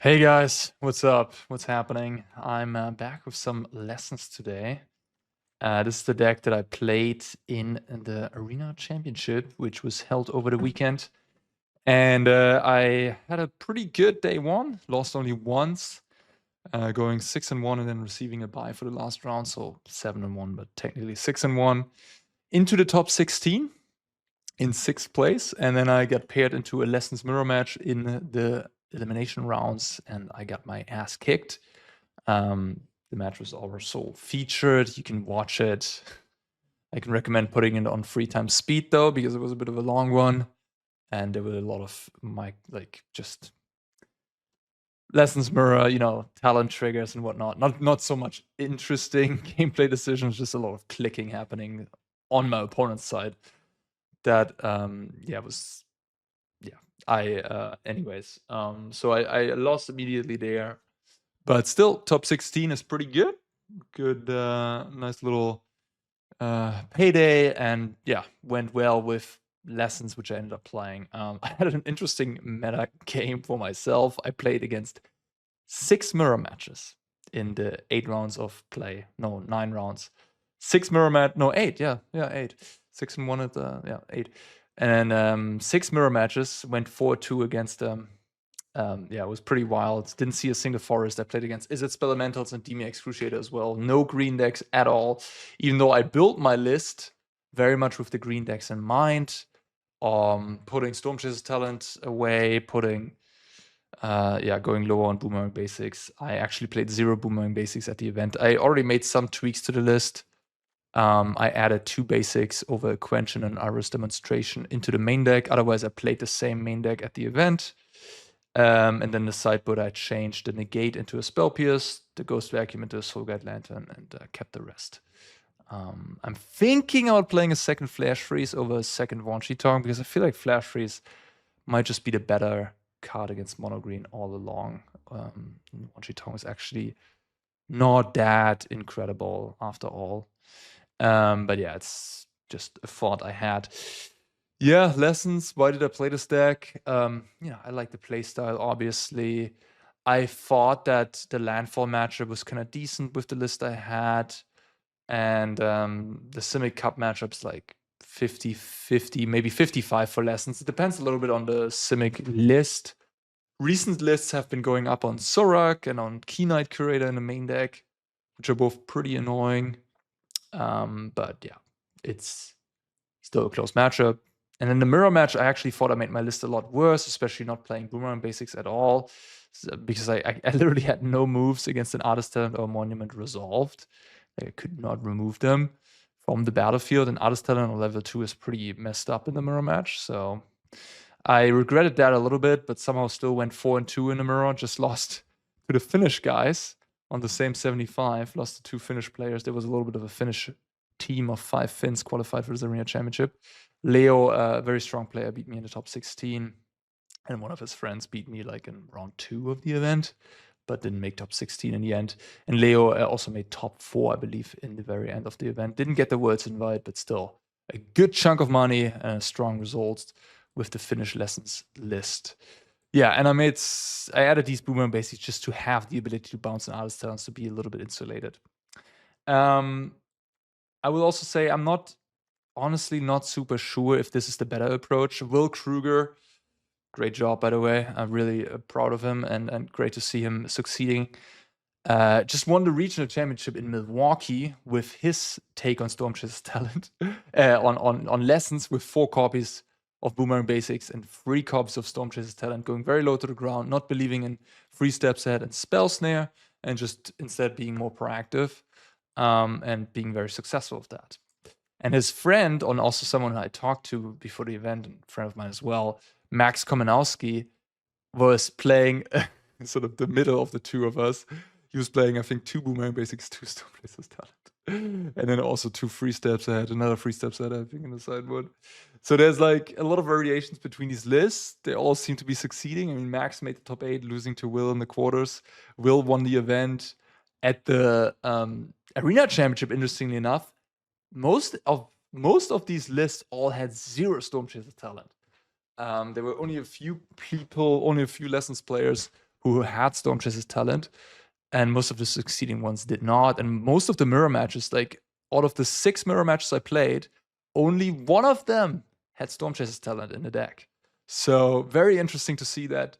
Hey guys, what's up? What's happening? I'm back with some lessons today. This is the deck that I played in the Arena Championship, which was held over the weekend. And I had a pretty good day one, lost only once, going 6-1 and then receiving a bye for the last round. So 7-1, but technically 6-1 into the top 16 in 6th place. And then I got paired into a Lessons mirror match in the elimination rounds and I got my ass kicked. The match was also featured. You can watch it. I can recommend putting it on free time speed though, because it was a bit of a long one. And there were a lot of just Lessons mirror, talent triggers and whatnot. Not so much interesting gameplay decisions, just a lot of clicking happening on my opponent's side. That was anyways, so I lost immediately there, but still top 16 is pretty good. Nice little payday, and went well with Lessons, which I ended up playing. I had an interesting meta game for myself. I played against 6 mirror matches in the 8 rounds of play. No, 9 rounds. 6 mirror match. No, 8. Yeah, 8. 6-1 at the 8. And then 6 mirror matches, went 4-2 against them. It was pretty wild. Didn't see a single forest. I played against Izzet Spelementals and Demia Excruciator as well. No green decks at all. Even though I built my list very much with the green decks in mind. Putting Stormchaser's Talent away, going lower on Boomerang Basics. I actually played 0 Boomerang Basics at the event. I already made some tweaks to the list. I added 2 basics over a Quench and Iris Demonstration into the main deck. Otherwise, I played the same main deck at the event. And then the sideboard, I changed the Negate into a Spell Pierce, the Ghost Vacuum into a Soul Guide Lantern, and kept the rest. I'm thinking about playing a second Flash Freeze over a second Wan-Chi Tong, because I feel like Flash Freeze might just be the better card against mono green all along. Wan-Chi Tong is actually not that incredible after all. But yeah, it's just a thought I had. Yeah, Lessons. Why did I play this deck? I like the playstyle, obviously. I thought that the landfall matchup was kind of decent with the list I had. And the Simic Cup matchup's like 50-50, maybe 55 for Lessons. It depends a little bit on the Simic list. Recent lists have been going up on Zorak and on Key Knight Curator in the main deck, which are both pretty annoying. But yeah, it's still a close matchup. And in the mirror match, I actually thought I made my list a lot worse, especially not playing Boomerang Basics at all, because I literally had no moves against an Artist Talent or Monument resolved. I could not remove them from the battlefield, and Artist Talent on level 2 is pretty messed up in the mirror match, so I regretted that a little bit, but somehow still went 4-2 in the mirror, just lost to the Finnish guys on the same 75, lost to 2 Finnish players. There was a little bit of a Finnish team of 5 Finns qualified for the Arena Championship. Leo, a very strong player, beat me in the top 16, and one of his friends beat me like in round 2 of the event, but didn't make top 16 in the end. And Leo also made top 4, I believe, in the very end of the event. Didn't get the Worlds invite, but still a good chunk of money and strong results with the Finnish Lessons list. Yeah, and I added these Boomerang Basics just to have the ability to bounce an Artist Talents to be a little bit insulated. I will also say I'm honestly not super sure if this is the better approach. Will Krueger, great job, by the way. I'm really proud of him and great to see him succeeding. Just won the regional championship in Milwaukee with his take on Stormchaser's Talent on Lessons with 4 copies of Boomerang Basics and 3 copies of Stormchaser's Talent, going very low to the ground, not believing in 3 steps ahead and Spell Snare, and just instead being more proactive and being very successful with that. And his friend, and also someone I talked to before the event, and a friend of mine as well, Max Komanowski, was playing sort of the middle of the two of us. He was playing, I think, 2 Boomerang Basics, 2 Stormchaser's Talent. And then also 2 free steps ahead, another 3 steps ahead, I think, in the sideboard. So there's like a lot of variations between these lists. They all seem to be succeeding. I mean, Max made the top 8, losing to Will in the quarters. Will won the event at the Arena Championship, interestingly enough. Most of these lists all had 0 Stormchaser Talent. There were only a few people, only a few Lessons players who had Stormchaser's talent, and most of the succeeding ones did not. And most of the mirror matches, like out of the 6 mirror matches I played, only one of them had Stormchaser's talent in the deck. So very interesting to see that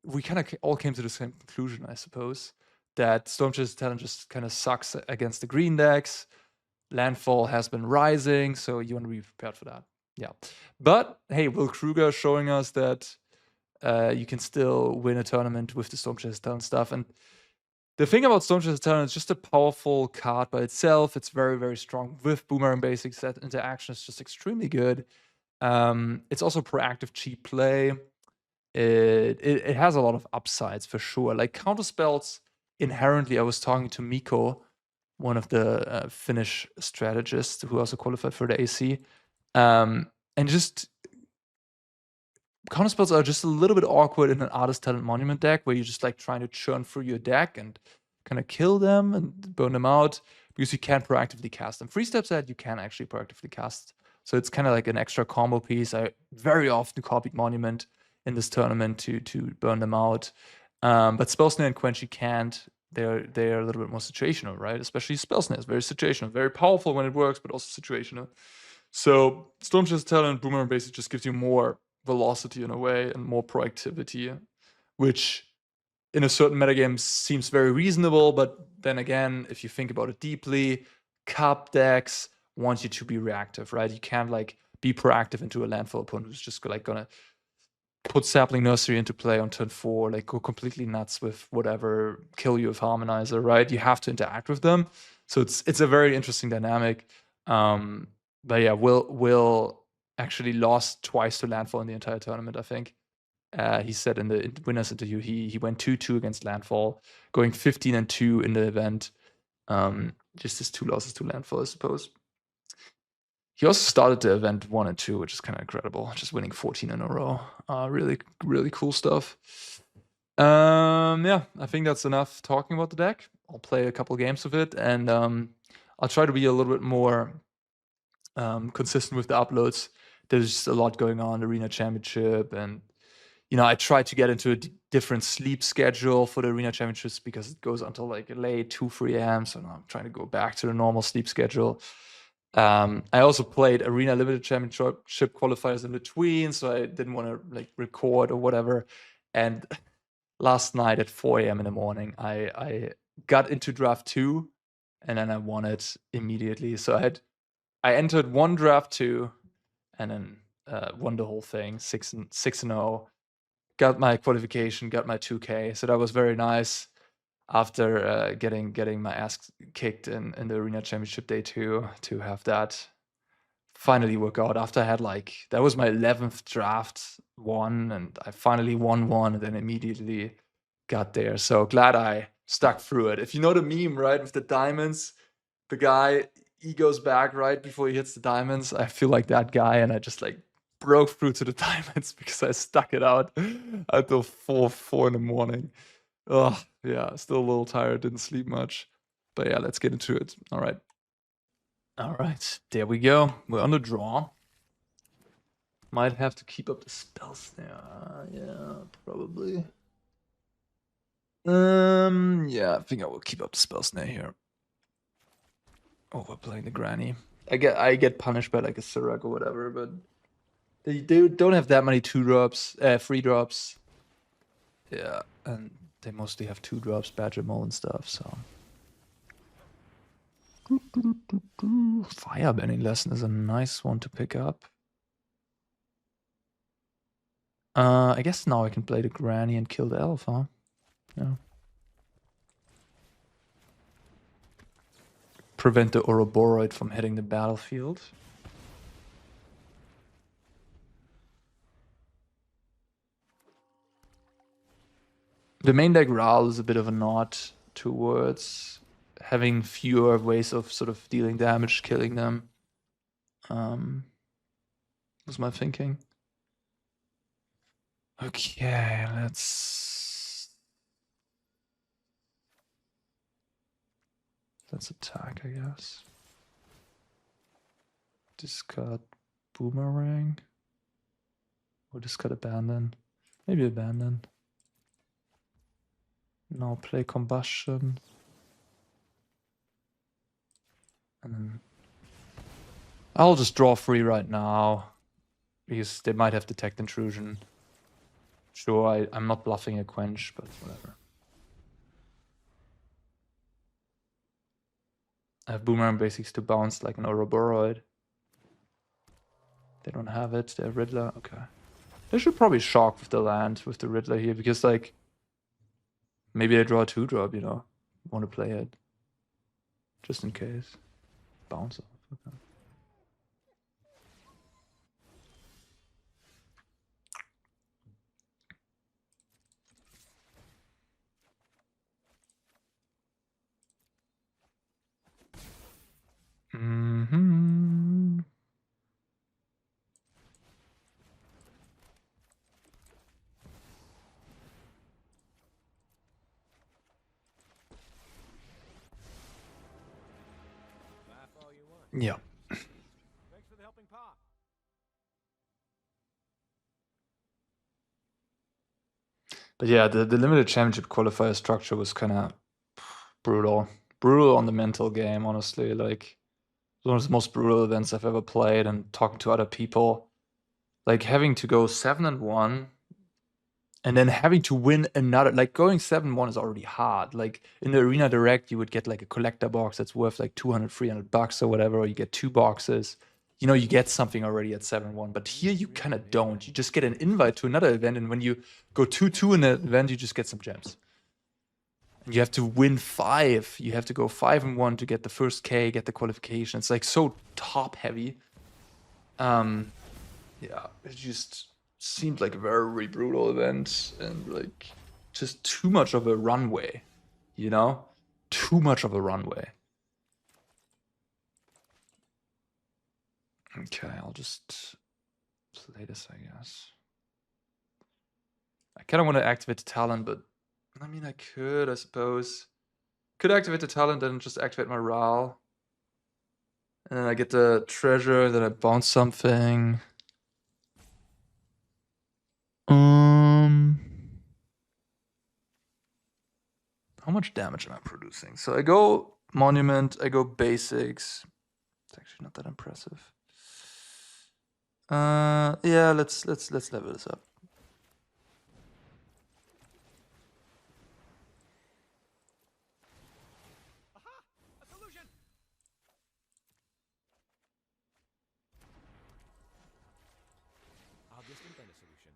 we kind of all came to the same conclusion, I suppose, that Stormchaser's talent just kind of sucks against the green decks. Landfall has been rising, so you want to be prepared for that. Yeah. But hey, Will Krueger showing us that you can still win a tournament with the Stormchaser's talent stuff. And the thing about Stormchaser's talent is just a powerful card by itself. It's very, very strong with Boomerang Basics. That interaction is just extremely good. It's also proactive cheap play. It has a lot of upsides for sure. Like counter spells inherently. I was talking to Miko, one of the Finnish strategists who also qualified for the AC, and just counter spells are just a little bit awkward in an Artist Talent Monument deck where you're just like trying to churn through your deck and kind of kill them and burn them out because you can't proactively cast them. Free Step Set, you can actually proactively cast. So it's kind of like an extra combo piece. I very often copied Monument in this tournament to burn them out. But Spell Snare and Quench you can't. They're a little bit more situational, right? Especially Spell Snare is very situational, very powerful when it works, but also situational. So Stormchaser's Talent, Boomerang Basic just gives you more velocity in a way and more proactivity, which in a certain metagame seems very reasonable. But then again, if you think about it deeply, cup decks want you to be reactive, right? You can't like be proactive into a landfall opponent who's just like gonna put Sapling Nursery into play on turn 4, like go completely nuts with whatever, kill you with Harmonizer, right? You have to interact with them. So it's a very interesting dynamic. But yeah, Will actually lost twice to Landfall in the entire tournament, I think. He said in the winner's interview, he went 2-2 against Landfall, going 15-2 in the event. Just his 2 losses to Landfall, I suppose. He also started the event 1-2, which is kind of incredible. Just winning 14 in a row. Really, really cool stuff. Yeah, I think that's enough talking about the deck. I'll play a couple games with it, and I'll try to be a little bit more consistent with the uploads. There's just a lot going on, Arena Championship, and I try to get into a different sleep schedule for the Arena Championships because it goes until like late 2-3 a.m. So now I'm trying to go back to the normal sleep schedule. I also played Arena Limited Championship qualifiers in between, so I didn't want to like record or whatever. And last night at 4 a.m. in the morning, I got into draft 2, and then I won it immediately. So I entered one draft 2, and then won the whole thing, 6-0. Got my qualification, got my 2K. So that was very nice. After getting my ass kicked in the Arena Championship Day 2, to have that finally work out. After I had that was my 11th draft one, and I finally won one, and then immediately got there. So glad I stuck through it. If you know the meme, right, with the diamonds, the guy, he goes back right before he hits the diamonds. I feel like that guy, and I just broke through to the diamonds because I stuck it out until 4 in the morning. Oh, yeah, still a little tired, didn't sleep much. But yeah, let's get into it. All right. All right, there we go. We're on the draw. Might have to keep up the spells there. Yeah, probably. Yeah, I think I will keep up the spell snare here. Oh, we're playing the granny. I get punished by like a Sirach or whatever, but they don't have that many 2-drops, 3-drops. Yeah, and they mostly have 2-drops, Badger Mole and stuff, so. Firebending Lesson is a nice one to pick up. I guess now I can play the granny and kill the elf, huh? Yeah. Prevent the Ouroboros from hitting the battlefield. The main deck Ral is a bit of a nod towards having fewer ways of sort of dealing damage, killing them. Was my thinking. Okay, let's attack, I guess. Discard Boomerang. Or discard Abandon. Maybe Abandon. Now play combustion. And then I'll just draw 3 right now. Because they might have detect intrusion. Sure, I'm not bluffing a quench, but whatever. I have Boomerang Basics to bounce like an Ouroboros. They don't have it, they're Riddler, okay. They should probably shock with the land, with the Riddler here, because like, maybe I draw a 2-drop, you know? Want to play it. Just in case. Bounce off, okay. Mm-hmm. Yeah. Thanks for the helping paw. But yeah, the limited championship qualifier structure was kind of brutal. Brutal on the mental game, honestly. Like, one of the most brutal events I've ever played, and talking to other people. Like, having to go 7-1 and then having to win another, like going 7-1 is already hard. Like in the Arena Direct, you would get like a collector box that's worth like 200, $300 or whatever, or you get 2 boxes. You know, you get something already at 7-1, but here you kind of don't. You just get an invite to another event, and when you go 2-2 in an event, you just get some gems. And you have to win 5. You have to go 5-1 to get the first K, get the qualification. It's like so top heavy. Yeah, it just seemed like a very brutal event, and like just too much of a runway, you know? Too much of a runway. Okay, I'll just play this, I guess. I kind of want to activate the talent, but I mean, I could, I suppose. Could activate the talent and just activate my RAL. And then I get the treasure, then I bounce something. How much damage am I producing? So I go Monument, I go Basics. It's actually not that impressive. Yeah, let's level this up. Aha! A solution! I'll just invent a solution.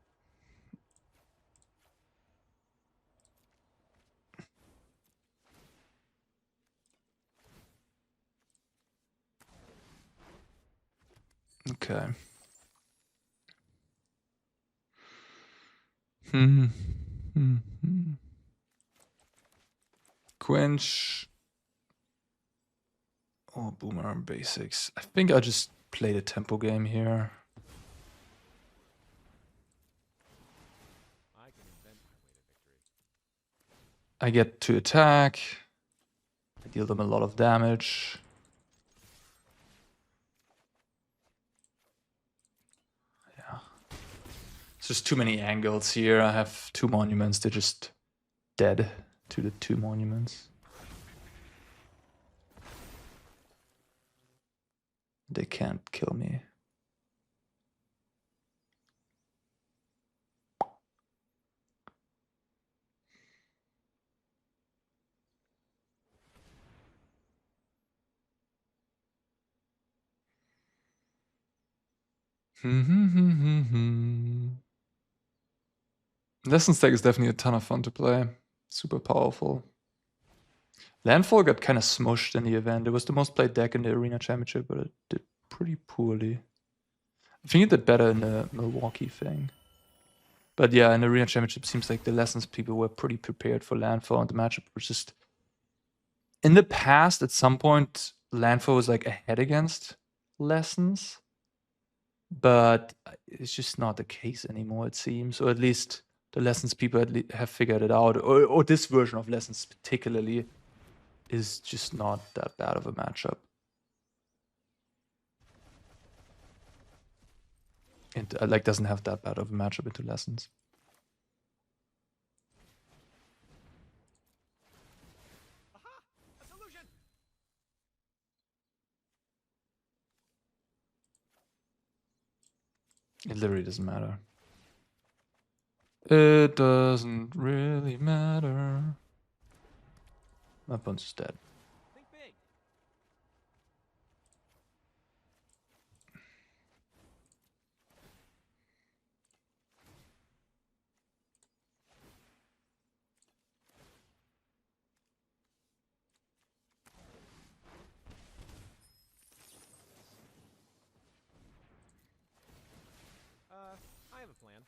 Okay. Hmm. Quench. Oh, Boomerang Basics. I think I'll just play the tempo game here. I can invent my way to victory. I get to attack. I deal them a lot of damage. Yeah. It's just too many angles here. I have 2 monuments. They're just dead to the 2 monuments. They can't kill me. Lessons deck is definitely a ton of fun to play. Super powerful. Landfall got kind of smushed in the event. It was the most played deck in the Arena Championship, but it did pretty poorly. I think it did better in the Milwaukee thing. But yeah, in the Arena Championship, seems like the Lessons people were pretty prepared for Landfall, and the matchup was just... In the past, at some point, Landfall was like ahead against Lessons. But it's just not the case anymore, it seems. Or at least the Lessons people have figured it out. Or this version of Lessons particularly is just not that bad of a matchup. It like doesn't have that bad of a matchup into Lessons. It literally doesn't matter. It doesn't really matter. My opponent's is dead. Think big. I have a plan.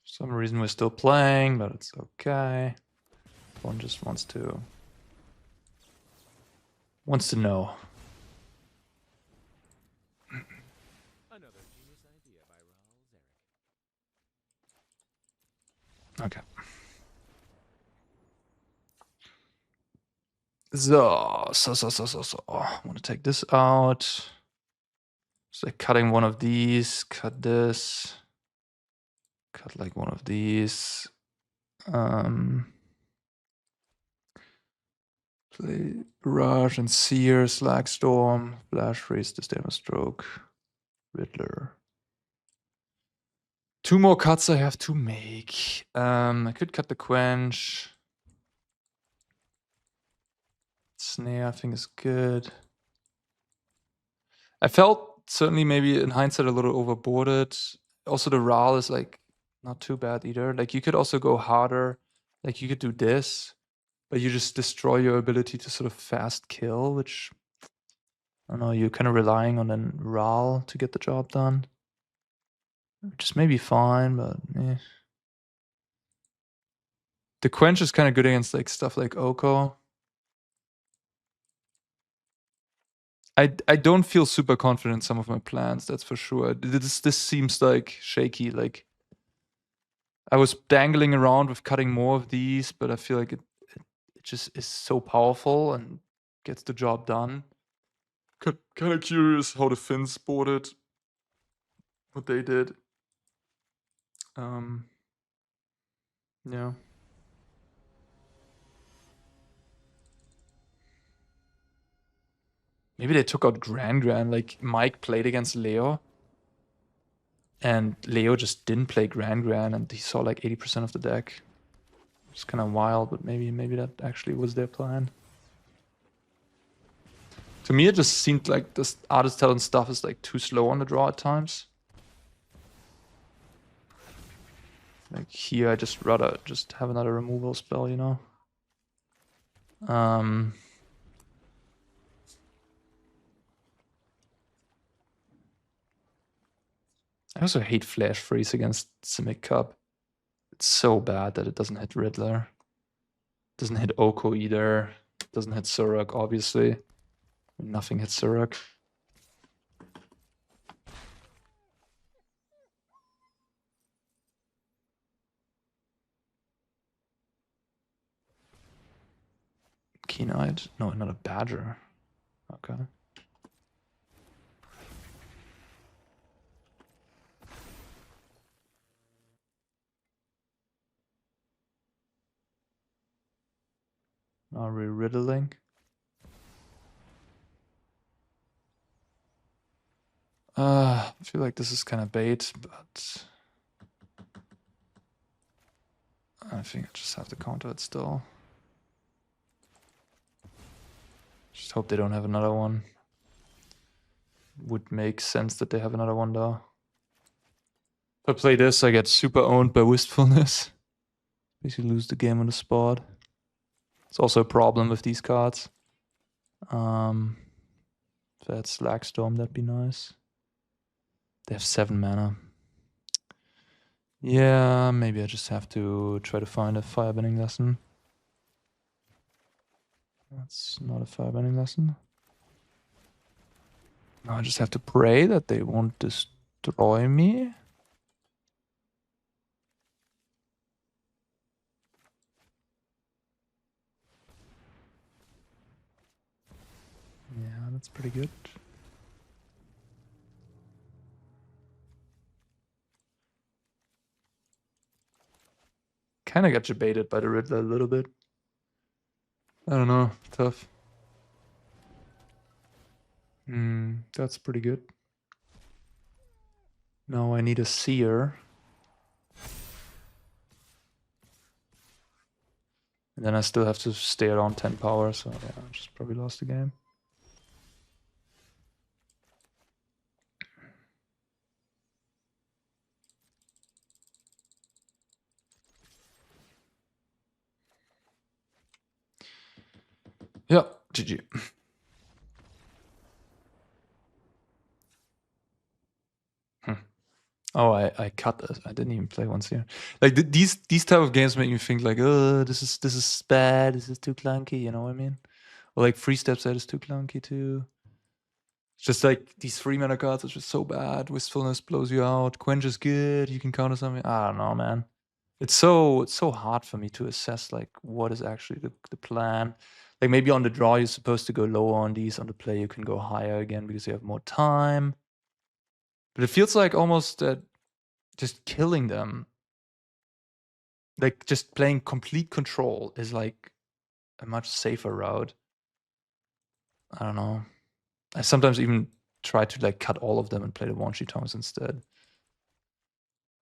For some reason we're still playing, but it's okay. One just wants to know. Another genius idea by Raoul Zarek. Okay. So. I want to take this out. It's like cutting one of these, cut this, cut like one of these. Play Barrage and Seer, Slag Storm, Flash Freeze, Disdainful Stroke, Riddler. 2 more cuts I have to make. I could cut the Quench. Snare I think is good. I felt certainly maybe in hindsight a little overboarded. Also the RAL is like not too bad either. Like you could also go harder. Like you could do this, but you just destroy your ability to sort of fast kill, which I don't know, you're kind of relying on an RAL to get the job done. Which is maybe fine, but eh. The Quench is kind of good against like stuff like Oko. I don't feel super confident in some of my plans, that's for sure. This seems like shaky. Like I was dangling around with cutting more of these, but I feel like it just is so powerful and gets the job done. Kind of curious how the Finns boarded, what they did. Yeah. Maybe they took out Gran. Like Mike played against Leo. And Leo just didn't play Gran, and he saw like 80% of the deck. It's kind of wild, but maybe that actually was their plan. To me, it just seemed like this Artist Talent stuff is like too slow on the draw at times. Like here, I just rather just have another removal spell, you know? I also hate Flash Freeze against Simic Cup. It's so bad that it doesn't hit Riddler. Doesn't hit Oko either. Doesn't hit Surak, obviously. Nothing hits Surak. Keen-eyed? No, not a Badger. Okay. Are we riddling? I feel like this is kind of bait, but I think I just have to counter it still. Just hope they don't have another one. Would make sense that they have another one though. If I play this, I get super owned by Wistfulness. Basically lose the game on the spot. It's also a problem with these cards. If that's Slag Storm, that'd be nice. They have 7 mana. Yeah, maybe I just have to try to find a Firebending Lesson. That's not a Firebending Lesson. No, I just have to pray that they won't destroy me. Yeah, that's pretty good. Kind of got debated by the Riddler a little bit. I don't know, tough. That's pretty good. Now I need a seer. And then I still have to stay around 10 power, so yeah, I just probably lost the game. Yeah, GG. Oh, I cut it. I didn't even play once here. Like these type of games make me think like, oh, this is bad. This is too clunky. You know what I mean? Or like 3-step set is too clunky too. It's just like these 3-mana cards are just so bad. Wistfulness blows you out. Quench is good. You can counter something. I don't know, man. It's so hard for me to assess like what is actually the plan. Like maybe on the draw you're supposed to go lower on these. On the play you can go higher again because you have more time. But it feels like almost that just killing them, like just playing complete control, is like a much safer route. I don't know. I sometimes even try to like cut all of them and play the Wan Shi Tongs instead.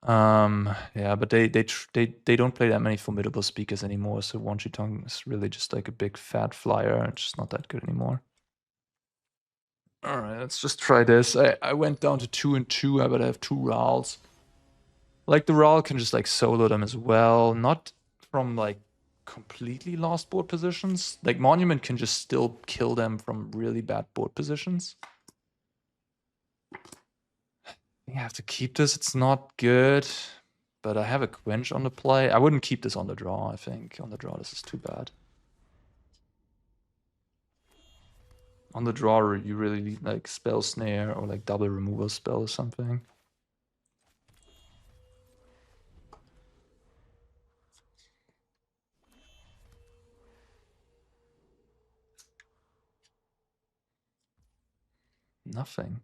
Yeah, but they don't play that many formidable speakers anymore, so Wan Shi Tong is really just like a big fat flyer. It's just not that good anymore. All right, let's just try this. I went down to 2 and 2. I bet I have 2 Rals. Like the Ral can just like solo them as well, not from like completely lost board positions. Like Monument can just still kill them from really bad board positions. I have to keep this. It's not good, but I have a Quench on the play. I wouldn't keep this on the draw, I think. On the draw, this is too bad. On the draw, you really need like Spell Snare or like double removal spell or something. Nothing.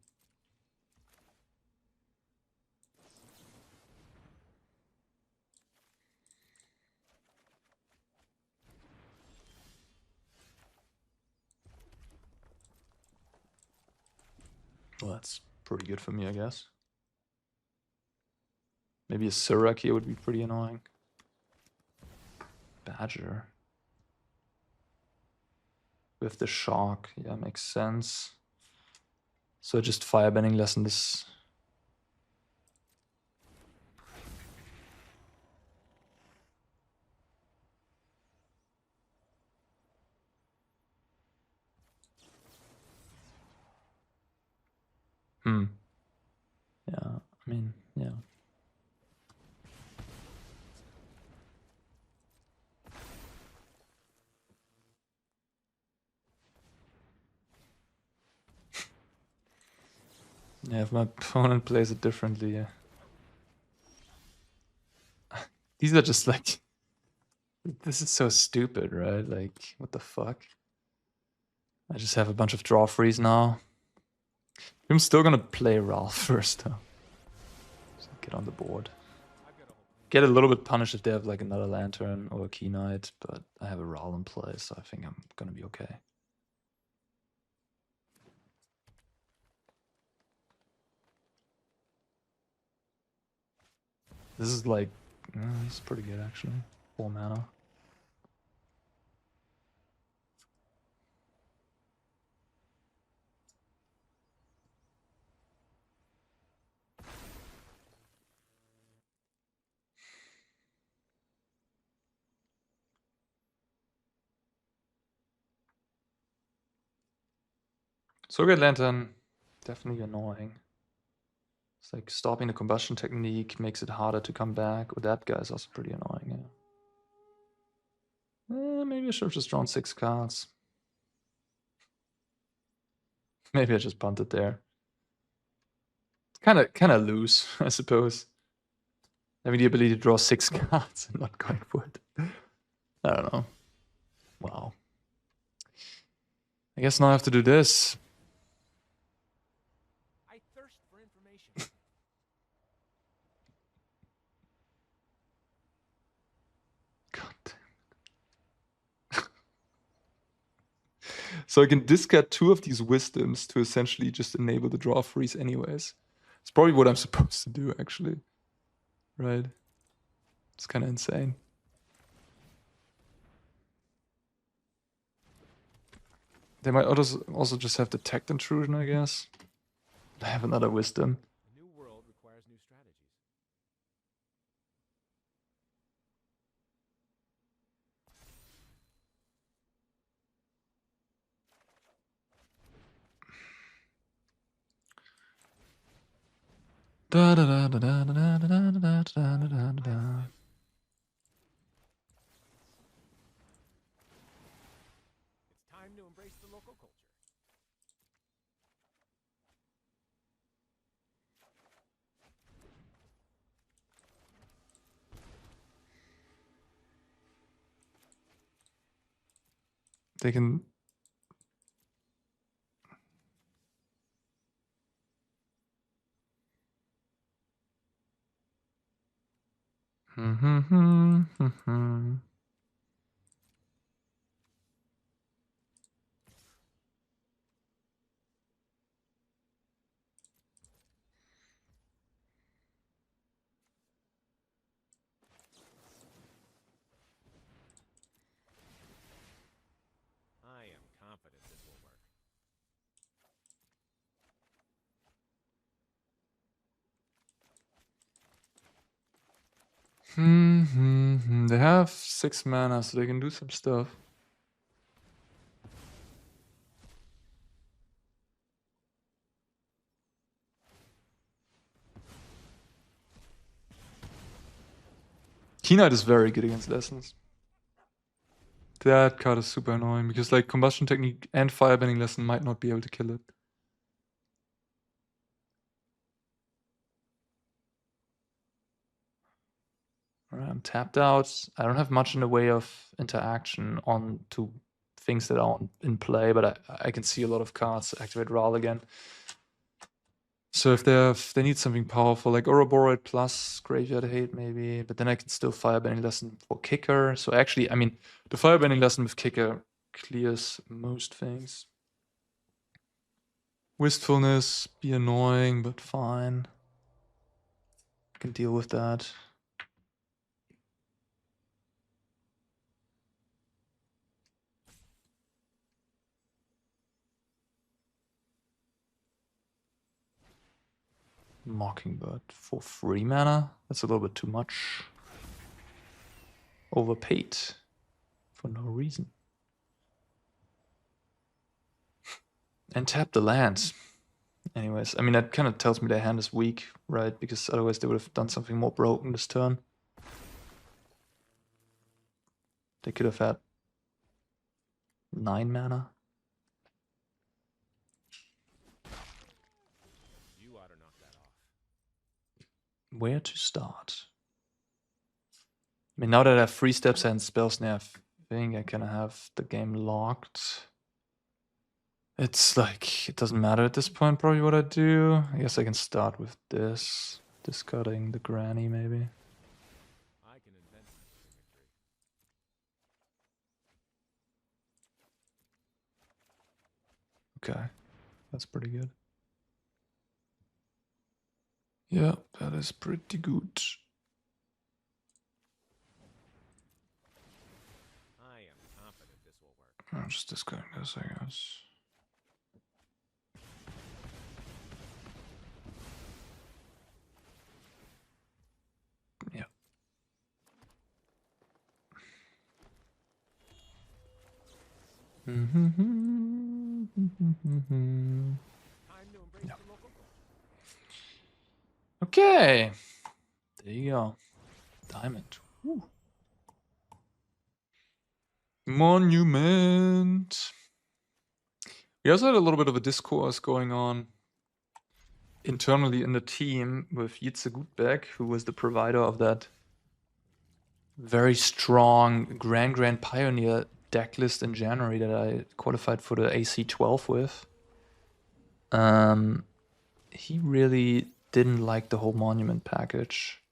Well, that's pretty good for me, I guess. Maybe a Surak here would be pretty annoying. Badger. With the Shock, yeah, makes sense. So just firebending lesson this. Yeah, I mean, yeah. Yeah, if my opponent plays it differently, yeah. These are just like, this is so stupid, right? Like, what the fuck? I just have a bunch of draw frees now. I'm still gonna play Ralph first, though. So get on the board. Get a little bit punished if they have like another Lantern or a Key Knight, but I have a Ral in play, so I think I'm gonna be okay. This is like, this is pretty good actually. 4 mana. So good Lantern, definitely annoying. It's like stopping the combustion technique makes it harder to come back. Or that guy's also pretty annoying, yeah. Maybe I should have just drawn 6 cards. Maybe I just punted there. Kind of loose, I suppose. Having the ability to draw 6 cards and not going for it. I don't know. Wow. I guess now I have to do this. I thirst for information. God damn. So I can discard 2 of these wisdoms to essentially just enable the draw freeze anyways. It's probably what I'm supposed to do, actually. Right? It's kind of insane. They might also just have detect intrusion, I guess. I have another wisdom. A new world requires new strategies. Da da da da da da da da da da da da. It's time to embrace the local culture. They can. I am confident this will work. They have 6 mana, so they can do some stuff. Key Knight is very good against Lessons. That card is super annoying because like Combustion Technique and Firebending Lesson might not be able to kill it. Alright, I'm tapped out. I don't have much in the way of interaction on to things that aren't in play, but I can see a lot of cards activate Ral again. So if they need something powerful, like Ouroboros plus Graveyard Hate maybe, but then I can still Firebending Lesson for Kicker. So actually, I mean, the Firebending Lesson with Kicker clears most things. Wistfulness, be annoying, but fine. I can deal with that. Mockingbird for 3 mana? That's a little bit too much. Overpaid for no reason. And tap the land. Anyways, I mean, that kind of tells me their hand is weak, right? Because otherwise they would have done something more broken this turn. They could have had 9 mana. You ought to knock that off. Where to start? I mean, now that I have 3 steps and spell snare, I think I kind of have the game locked. It's like, it doesn't matter at this point probably what I do. I guess I can start with this. Discarding the granny maybe. I can invent symmetry. Okay, that's pretty good. Yeah, that is pretty good. I am confident this will work. I'm just discarding this, I guess. Yeah. Time to embrace Yeah. the local culture. Okay. There you go. Diamond. Woo. Monument. We also had a little bit of a discourse going on internally in the team with Jitze Gutbeck, who was the provider of that very strong Grand Pioneer deck list in January that I qualified for the AC12 with. He really didn't like the whole Monument package.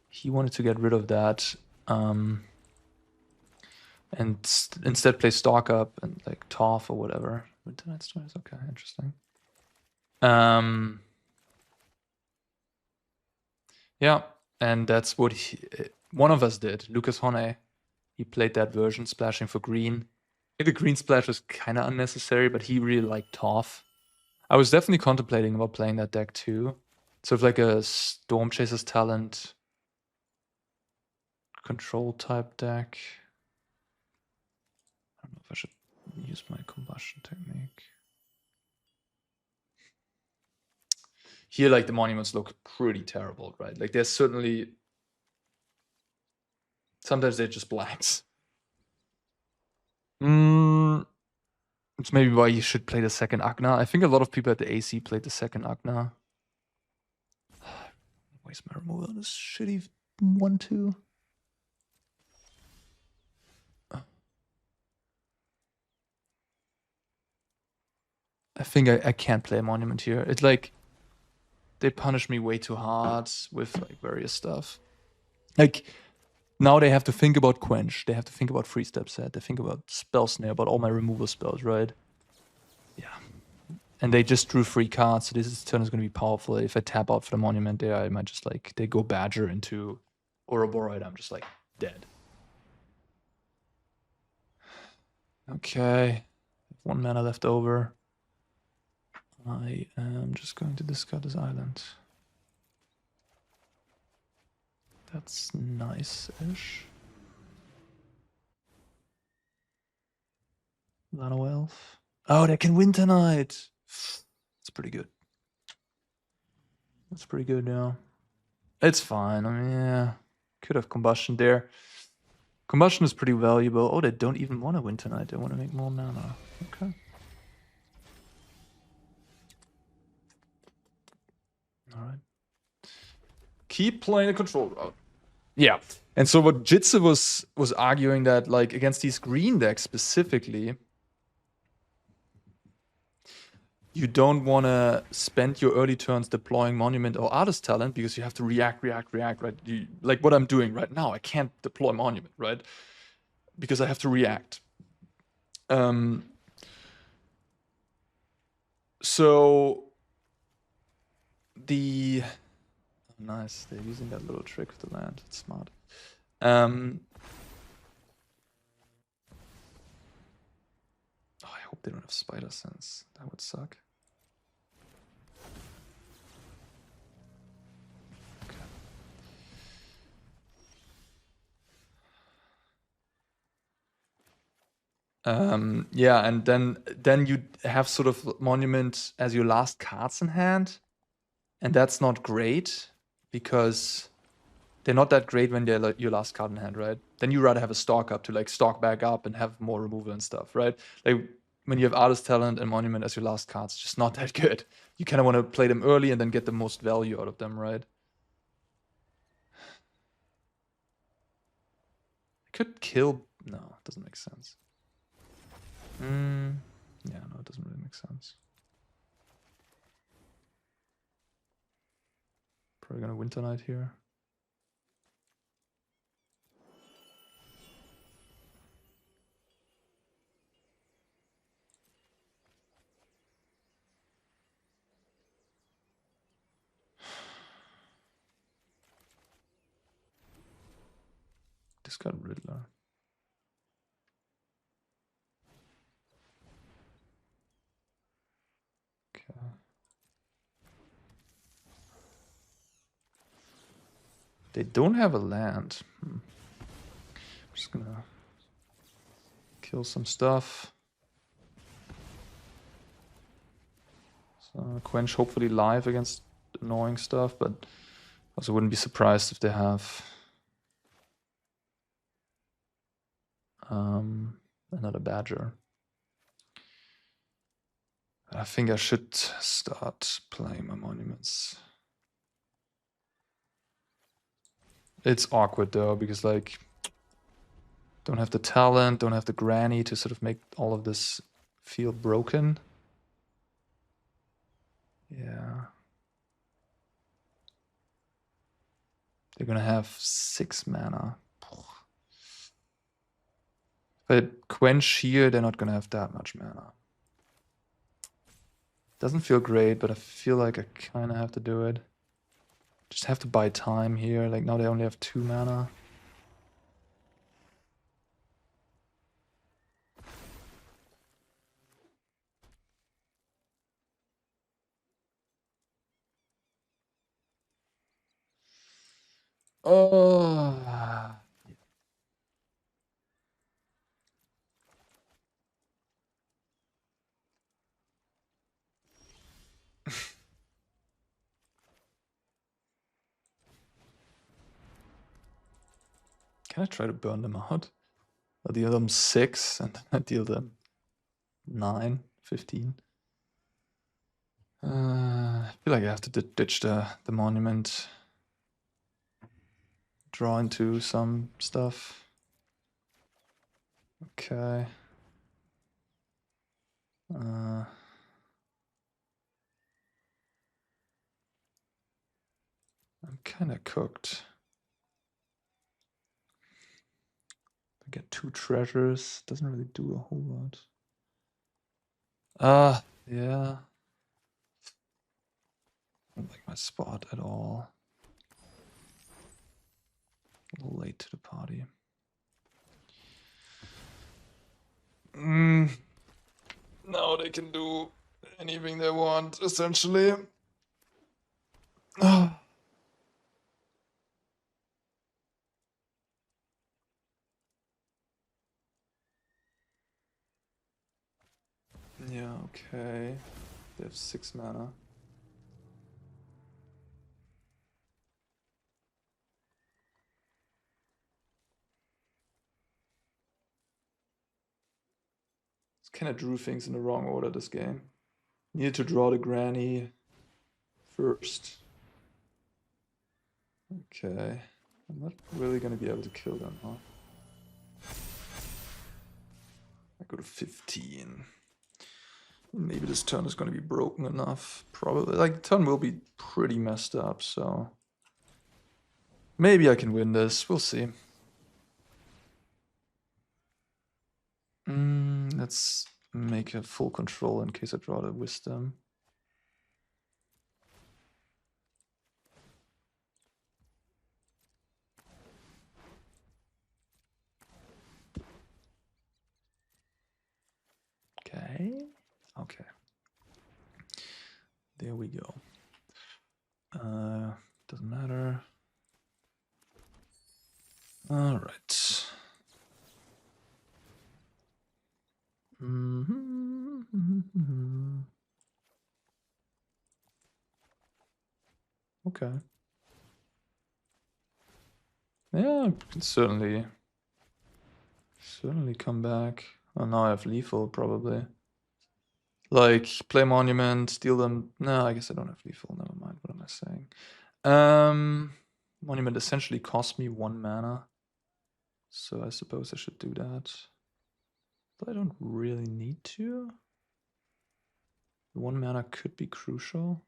He wanted to get rid of that. And instead play Stalk Up and like Toff or whatever. Midnight Stars, okay, interesting. Yeah, and that's what one of us did. Lucas Honey. He played that version, splashing for green. I think the green splash was kind of unnecessary, but he really liked Toph. I was definitely contemplating about playing that deck too. Sort of like a Storm Chaser's Talent control type deck. I don't know if I should use my combustion technique. Here, like, the monuments look pretty terrible, right? Like, there's certainly... Sometimes they're just blanks. It's maybe why you should play the second Agna. I think a lot of people at the AC played the second Agna. Waste my removal on this shitty 1-2. I think I can't play a monument here. It's like they punish me way too hard with like various stuff. Like now they have to think about Quench. They have to think about Free Step Set. They think about Spell Snare, about all my removal spells, right? Yeah. And they just drew 3 cards, so this turn is going to be powerful. If I tap out for the monument there, I might just like, they go Badger into Ouroboros, I'm just like dead. Okay. 1 mana left over. I am just going to discard this island. That's nice-ish. Lano Elf. Oh, they can win tonight. That's pretty good. That's pretty good, yeah. It's fine. I mean, yeah. Could have Combustion there. Combustion is pretty valuable. Oh, they don't even want to win tonight. They want to make more mana. Okay. Alright. Keep playing the control route. Yeah. And so what Jitsu was arguing that, like, against these green decks specifically, you don't want to spend your early turns deploying Monument or Artist Talent because you have to react, right? Like what I'm doing right now, I can't deploy Monument, right? Because I have to react. So the... Nice, they're using that little trick with the land. It's smart. Oh, I hope they don't have Spider Sense. That would suck. Yeah, and then you have sort of Monument as your last cards in hand, and that's not great because they're not that great when they're like your last card in hand, right? Then you rather have a Stalk up to like stalk back up and have more removal and stuff, right? Like when you have Artist Talent and Monument as your last cards, it's just not that good. You kind of want to play them early and then get the most value out of them, right? I could kill... No, it doesn't make sense. Yeah, no, it doesn't really make sense. Probably gonna Winter Knight here. Discard Riddler. Okay. They don't have a land. I'm just gonna kill some stuff. So Quench hopefully live against annoying stuff, but also wouldn't be surprised if they have another Badger. I think I should start playing my monuments. It's awkward though, because like, don't have the talent, don't have the granny to sort of make all of this feel broken. Yeah. They're gonna have 6 mana. But Quench here, they're not gonna have that much mana. Doesn't feel great, but I feel like I kinda have to do it. Just have to buy time here. Like now they only have 2 mana. Oh. Can I try to burn them out? I'll deal them 6 and then I deal them 9, 15. I feel like I have to ditch the monument. Draw into some stuff. Okay. I'm kind of cooked. I get 2 treasures. Doesn't really do a whole lot. Yeah. I don't like my spot at all. A little late to the party. Now they can do anything they want, essentially. Yeah, okay. They have 6 mana. Kind of drew things in the wrong order this game. Needed to draw the granny first. Okay. I'm not really gonna be able to kill them, huh? I go to 15. Maybe this turn is gonna be broken enough. Probably. Like, the turn will be pretty messed up, so... Maybe I can win this. We'll see. Let's make a full control in case I draw the wisdom. Okay. There we go. Doesn't matter. All right. Okay. Yeah, I can certainly come back. Oh, now I have lethal, probably. Like, play monument, steal them. No, I guess I don't have lethal. Never mind. What am I saying? Monument essentially cost me 1 mana. So I suppose I should do that. But I don't really need to. 1 mana could be crucial.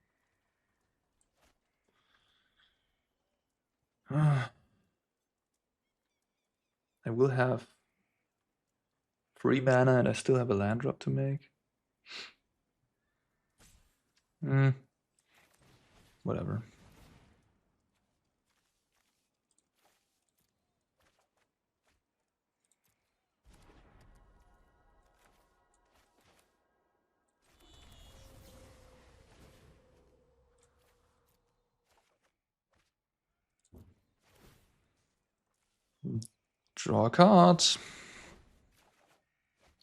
I will have 3 mana and I still have a land drop to make. Whatever. Draw a card.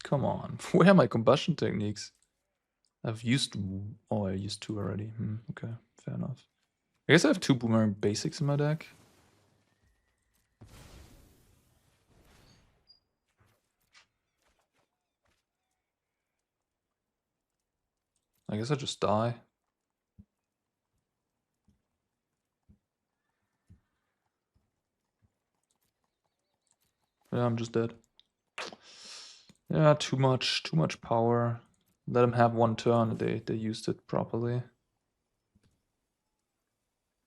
Come on. Where are my combustion techniques? I've used... Oh, I used 2 already. Okay, fair enough. I guess I have 2 boomerang basics in my deck. I guess I just die. Yeah, I'm just dead. Yeah, too much power. Let them have 1 turn. They used it properly.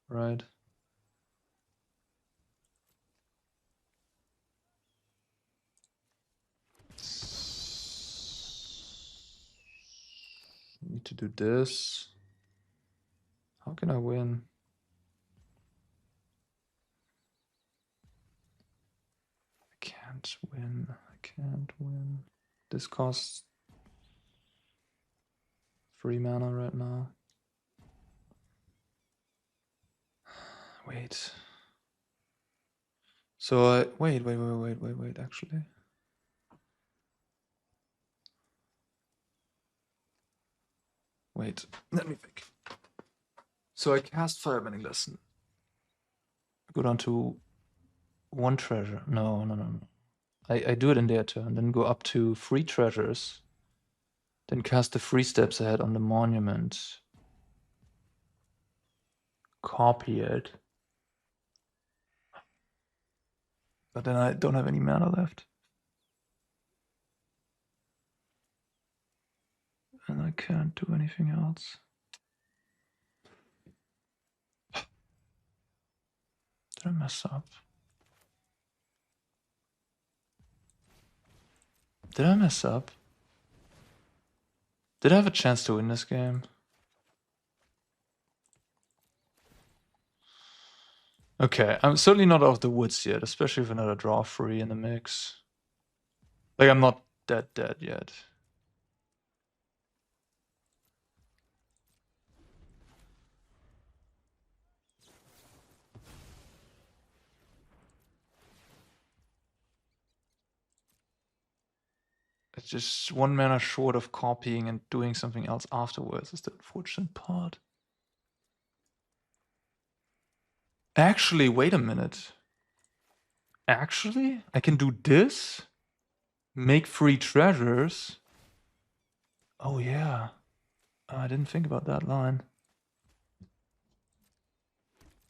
Right. Need to do this. How can I win? can't win. I can't win. This costs 3 mana right now. Wait. So wait, actually. Wait, let me think. So I cast Firebending Lesson. Go down to 1 treasure. No. I do it in their turn, then go up to 3 treasures. Then cast the 3 steps ahead on the monument. Copy it. But then I don't have any mana left. And I can't do anything else. Did I mess up? Did I mess up? Did I have a chance to win this game? Okay, I'm certainly not out of the woods yet, especially with another draw free in the mix. Like, I'm not that dead yet. It's just 1 mana short of copying and doing something else afterwards is the unfortunate part. Actually, wait a minute. Actually, I can do this, make 3 treasures. Oh yeah. I didn't think about that line.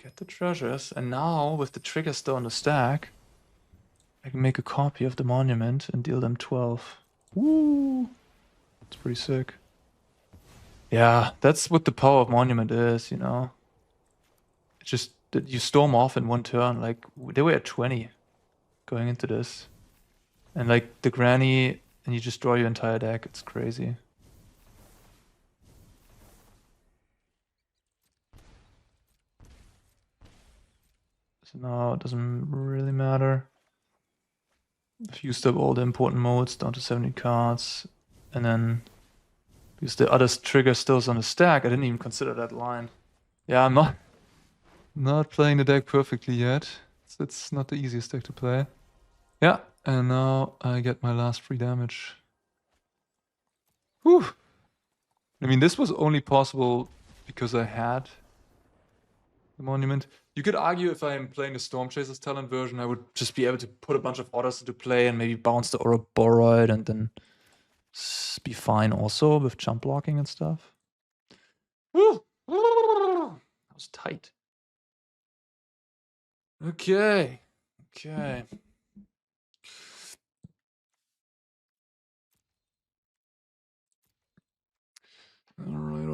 Get the treasures, and now with the trigger still on the stack, I can make a copy of the monument and deal them 12. Woo! It's pretty sick. Yeah, that's what the power of monument is, you know. It's just that you storm off in 1 turn. Like, they were at 20 going into this. And like the granny, and you just draw your entire deck. It's crazy. So now it doesn't really matter. I've used up all the important modes down to 70 cards. And then, because the other trigger still is on the stack, I didn't even consider that line. Yeah, I'm not playing the deck perfectly yet. It's not the easiest deck to play. Yeah, and now I get my last free damage. Whew. I mean, this was only possible because I had the monument. You could argue if I'm playing the Storm Chasers talent version, I would just be able to put a bunch of orders into play and maybe bounce the Ouroboros and then be fine also with jump blocking and stuff. Woo! That was tight. Okay. All right.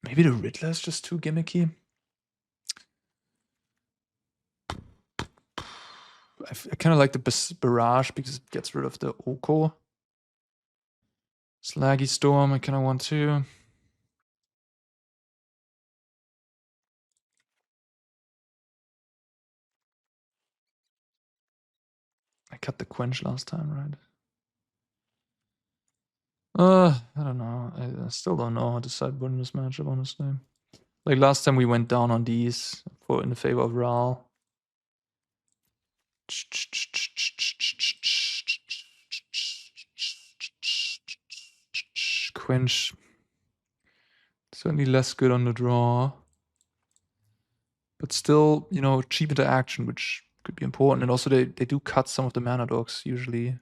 Maybe the Riddler is just too gimmicky. I kind of like the Barrage because it gets rid of the Oko. Slaggy Storm, I kind of want to. I cut the Quench last time, right? I don't know. I still don't know how to sideboard in this matchup, honestly. Like last time we went down on these in the favor of Ral. Quench. Certainly less good on the draw. But still, you know, cheap interaction, which could be important. And also they do cut some of the mana dogs usually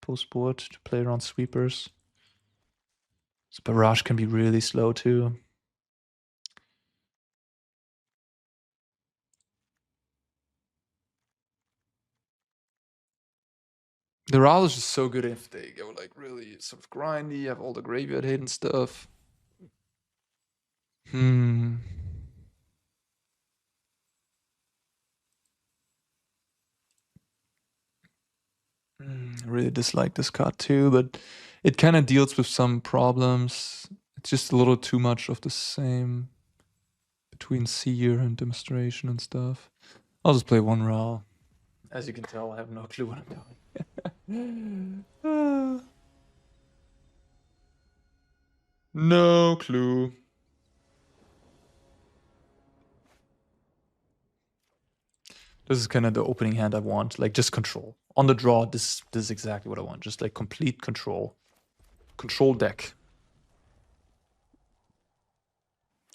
post-board to play around sweepers. So Barrage can be really slow too. The Ral is just so good if they go like really sort of grindy, have all the graveyard hidden stuff. I really dislike this card too, but It kind of deals with some problems. It's just a little too much of the same between seer and demonstration and stuff. I'll just play one row. As you can tell, I have no clue what I'm doing. No clue. This is kind of the opening hand I want, like just control. On the draw, this is exactly what I want, just like complete control. Control deck.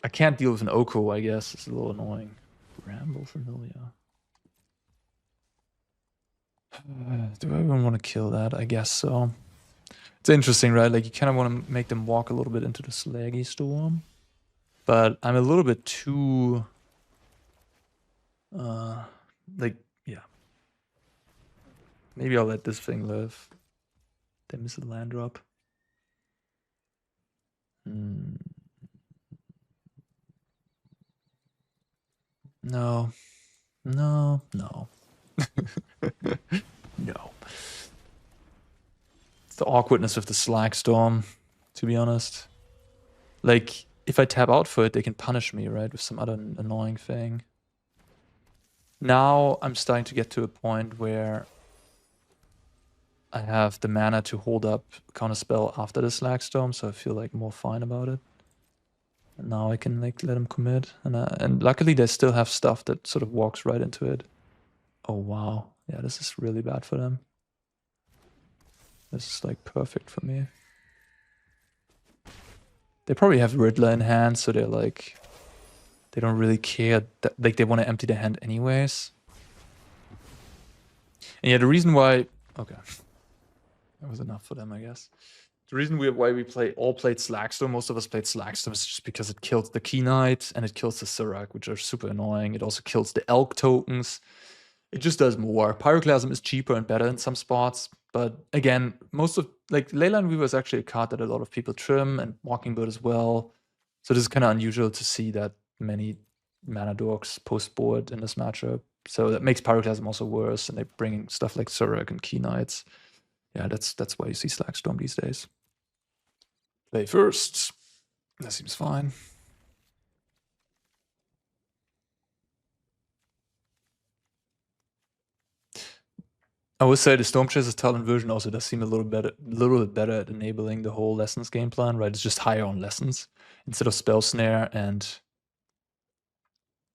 I can't deal with an Oko, I guess. It's a little annoying. Ramble Familiar. Do I even want to kill that? I guess so. It's interesting, right? Like, you kind of want to make them walk a little bit into the Slaggy Storm. But I'm a little bit too... like, yeah. Maybe I'll let this thing live. They miss a land drop. No. No. No. No. It's the awkwardness of the Slag Storm, to be honest. Like, if I tap out for it, they can punish me, right? With some other annoying thing. Now I'm starting to get to a point where I have the mana to hold up Counterspell after the Slag Storm, so I feel like more fine about it. And now I can like let them commit. And luckily they still have stuff that sort of walks right into it. Oh wow. Yeah, this is really bad for them. This is like perfect for me. They probably have Riddler in hand, so they're like... They don't really care. Like, they want to empty their hand anyways. And yeah, the reason why... Okay. That was enough for them, I guess. The reason why we all played Slagstorm, most of us played Slagstorm, is just because it kills the Key Knight and it kills the Sirak, which are super annoying. It also kills the Elk tokens. It just does more. Pyroclasm is cheaper and better in some spots. But again, most of... Like, Leyline Weaver is actually a card that a lot of people trim, and Mockingbird as well. So this is kind of unusual to see that many mana dorks post board in this matchup. So that makes Pyroclasm also worse, and they bring stuff like Surak and Key Knights. Yeah, that's why you see Slagstorm these days. Play first. That seems fine. I would say the Stormchaser's Talent version also does seem a little bit better at enabling the whole Lessons game plan, right? It's just higher on Lessons. Instead of Spell Snare and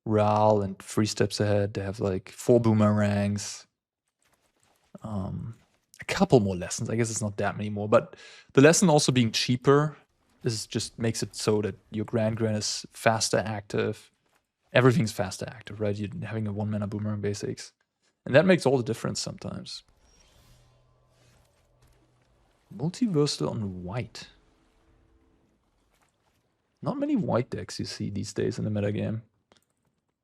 Ral and 3 steps ahead, they have like 4 boomerangs. A couple more lessons. I guess it's not that many more, but the lesson also being cheaper just makes it so that your Grand is faster active. Everything's faster active, right? You're having a 1-mana boomerang basics. And that makes all the difference sometimes. Multiversal on white. Not many white decks you see these days in the metagame.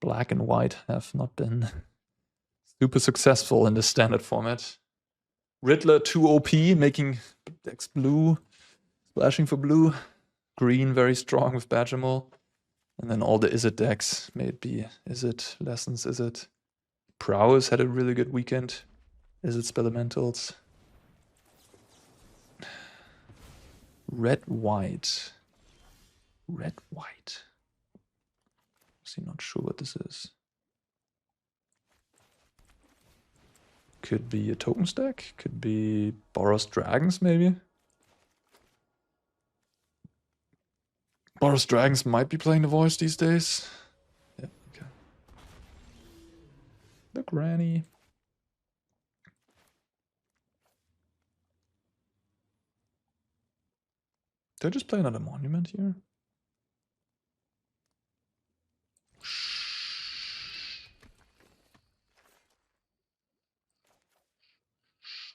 Black and white have not been super successful in the standard format. Riddler 2 OP, making decks blue, splashing for blue. Green very strong with Badgermole. And then all the Izzet decks, may it be Izzet, Lessons, Izzet. Prowess had a really good weekend. Izzet Spelementals. Red-white. Red-white. I'm not sure what this is. Could be a token stack. Could be Boros Dragons, maybe. Boros Dragons might be playing the voice these days. Yeah, okay. The Granny. Did I just play another monument here?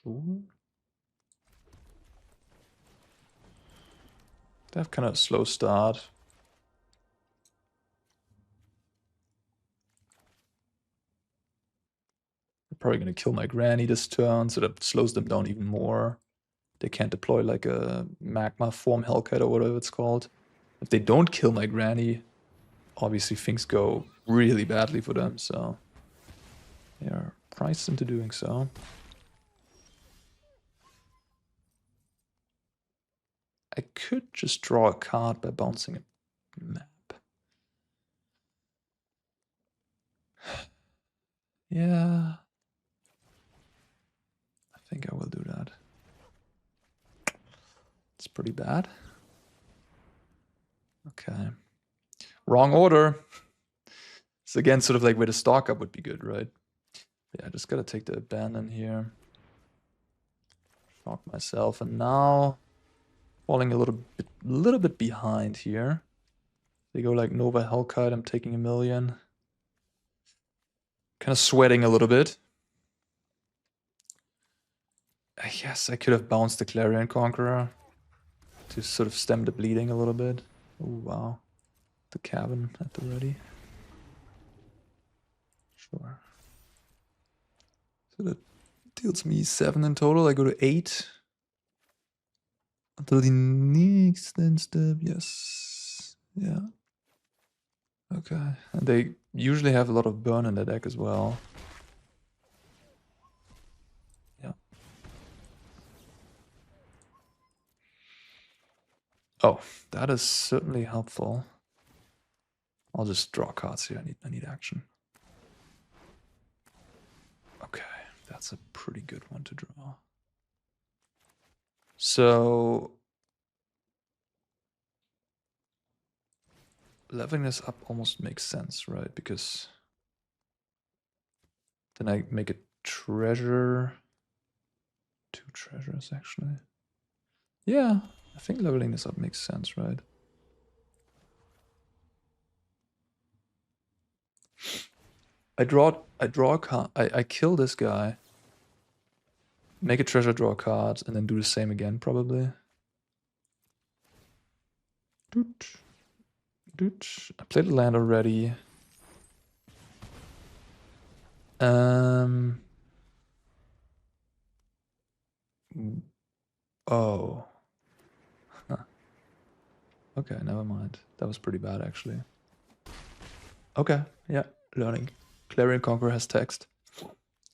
Sure. They have kind of a slow start. They're probably going to kill my Granny this turn, so that slows them down even more. They can't deploy like a Magma Form Hellcat or whatever it's called. If they don't kill my Granny, obviously things go really badly for them, so they are priced into doing so. could just draw a card by bouncing a map. Yeah. I think I will do that. It's pretty bad. Okay. Wrong order. It's again sort of like where the stock up would be good, right? Yeah, I just gotta take the abandon here. Shock myself, and now falling a little bit behind here. They go like Nova Hellkite, I'm taking 1,000,000. Kind of sweating a little bit. Yes, I could have bounced the Clarion Conqueror to sort of stem the bleeding a little bit. Oh, wow. The cabin at the ready. Sure. So that deals me 7 in total. I go to 8. Until the next step, yes. Yeah. Okay. And they usually have a lot of burn in the deck as well. Yeah. Oh, that is certainly helpful. I'll just draw cards here. I need action. Okay, that's a pretty good one to draw. So leveling this up almost makes sense, right? Because then I make a treasure. 2 treasures, actually. Yeah, I think leveling this up makes sense, right? I draw a card. I kill this guy. Make a treasure, draw cards, and then do the same again, probably. Doot. Doot. I played the land already. Oh. Huh. Okay, never mind. That was pretty bad, actually. Okay, yeah, learning. Clarion Conqueror has text.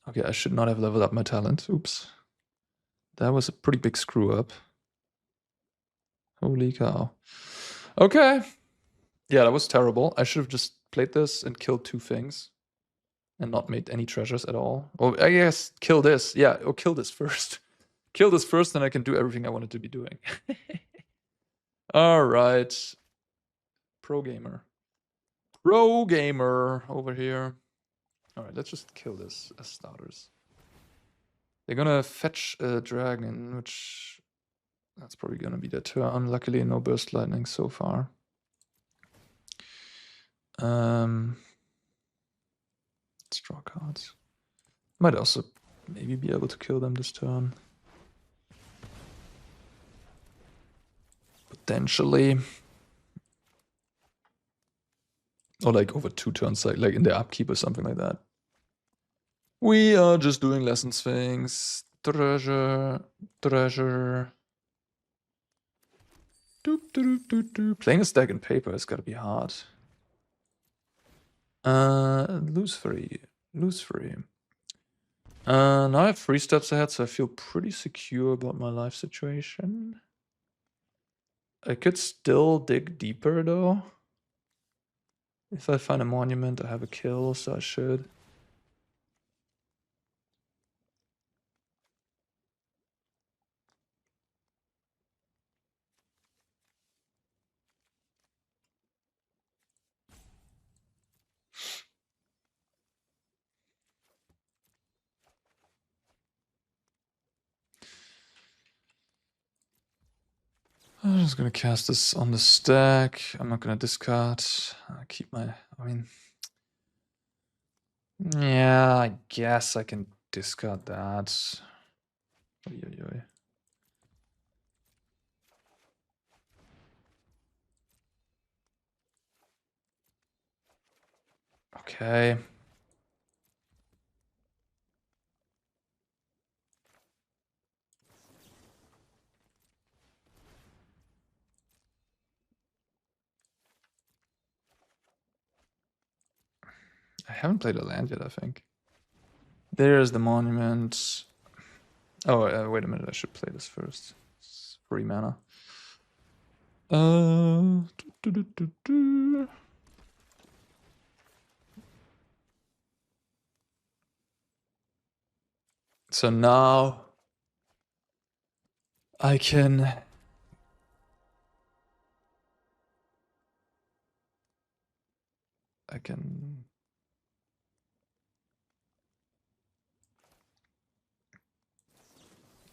Okay, I should not have leveled up my talent. Oops. That was a pretty big screw up. Holy cow. Okay. Yeah, that was terrible. I should have just played this and killed 2 things. And not made any treasures at all. Or I guess kill this. Yeah, or kill this first. Kill this first, then I can do everything I wanted to be doing. Alright. Pro gamer. Pro gamer over here. Alright, let's just kill this as starters. They're gonna fetch a dragon, which... That's probably gonna be their turn. Luckily, no burst lightning so far. Let's draw cards. Might also maybe be able to kill them this turn. Potentially. Or like over 2 turns, like in the upkeep or something like that. We are just doing lesson things. Treasure. Treasure. Doop, doop, doop, doop. Playing a stack in paper has got to be hard. Lose 3. Lose 3. Now I have 3 steps ahead, so I feel pretty secure about my life situation. I could still dig deeper, though. If I find a monument, I have a kill, so I should. I'm just gonna cast this on the stack. I'm not gonna discard. I keep my... I mean... Yeah, I guess I can discard that. Oy, oy, oy. Okay. I haven't played a land yet, I think. There's the monument. Oh, wait a minute, I should play this first. It's 3 mana. do, do, do, do. So now I can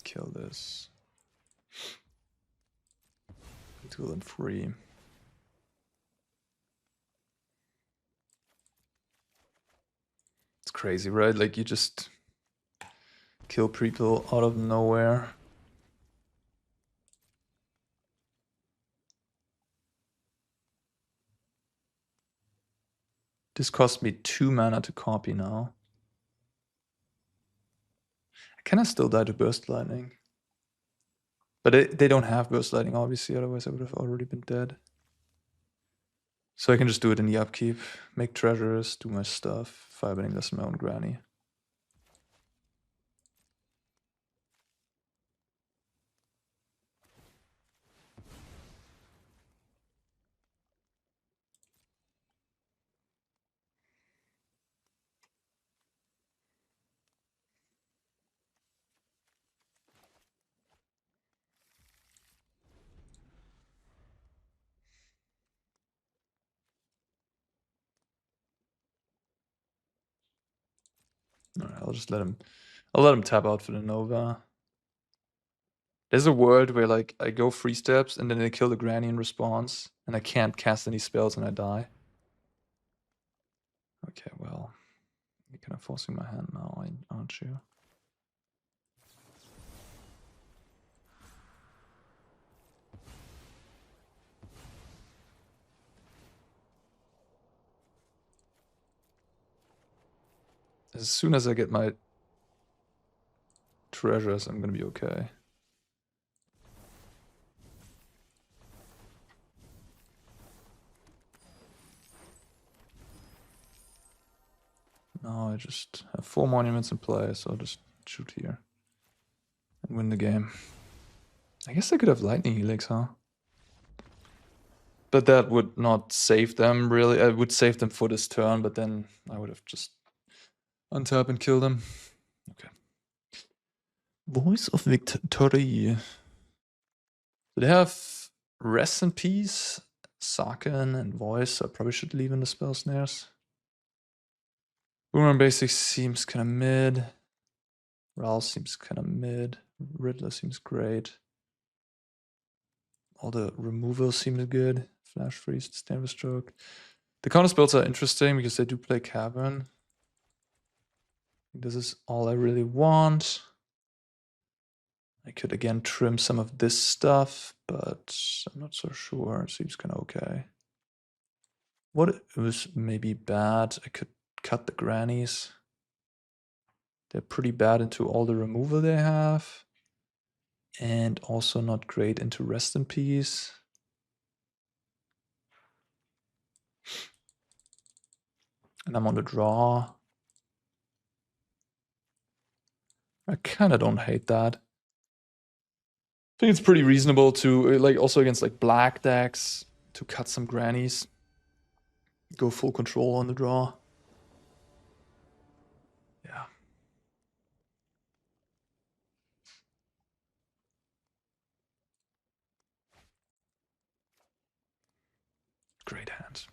kill this. Kill them free. It's crazy, right? Like you just kill people out of nowhere. This cost me 2 mana to copy now. Can I still die to Burst Lightning? But they don't have Burst Lightning, obviously, otherwise I would have already been dead. So I can just do it in the upkeep, make treasures, do my stuff, Firebending this my own granny. Alright, I'll let him tap out for the Nova. There's a world where like I go 3 steps and then they kill the granny in response and I can't cast any spells and I die. Okay, well, you're kind of forcing my hand now, aren't you? As soon as I get my treasures, I'm gonna be okay. No, I just have 4 monuments in play, so I'll just shoot here and win the game. I guess I could have lightning helix, huh? But that would not save them, really. I would save them for this turn, but then I would have just untap and kill them. Okay. Voice of Victory. They have Rest in Peace, Saken, and Voice, so I probably should leave in the spell snares. Boomerang Basic seems kind of mid. Ral seems kind of mid. Riddler seems great. All the removals seem good. Flash Freeze, Stand with Stroke. The counter spells are interesting because they do play Cavern. This is all I really want. I could again trim some of this stuff, but I'm not so sure. It seems kind of okay. What was maybe bad? I could cut the grannies. They're pretty bad into all the removal they have. And also not great into Rest in Peace. And I'm on the draw. I kind of don't hate that. I think it's pretty reasonable to, like, also against like black decks, to cut some grannies. Go full control on the draw. Yeah. Great hand.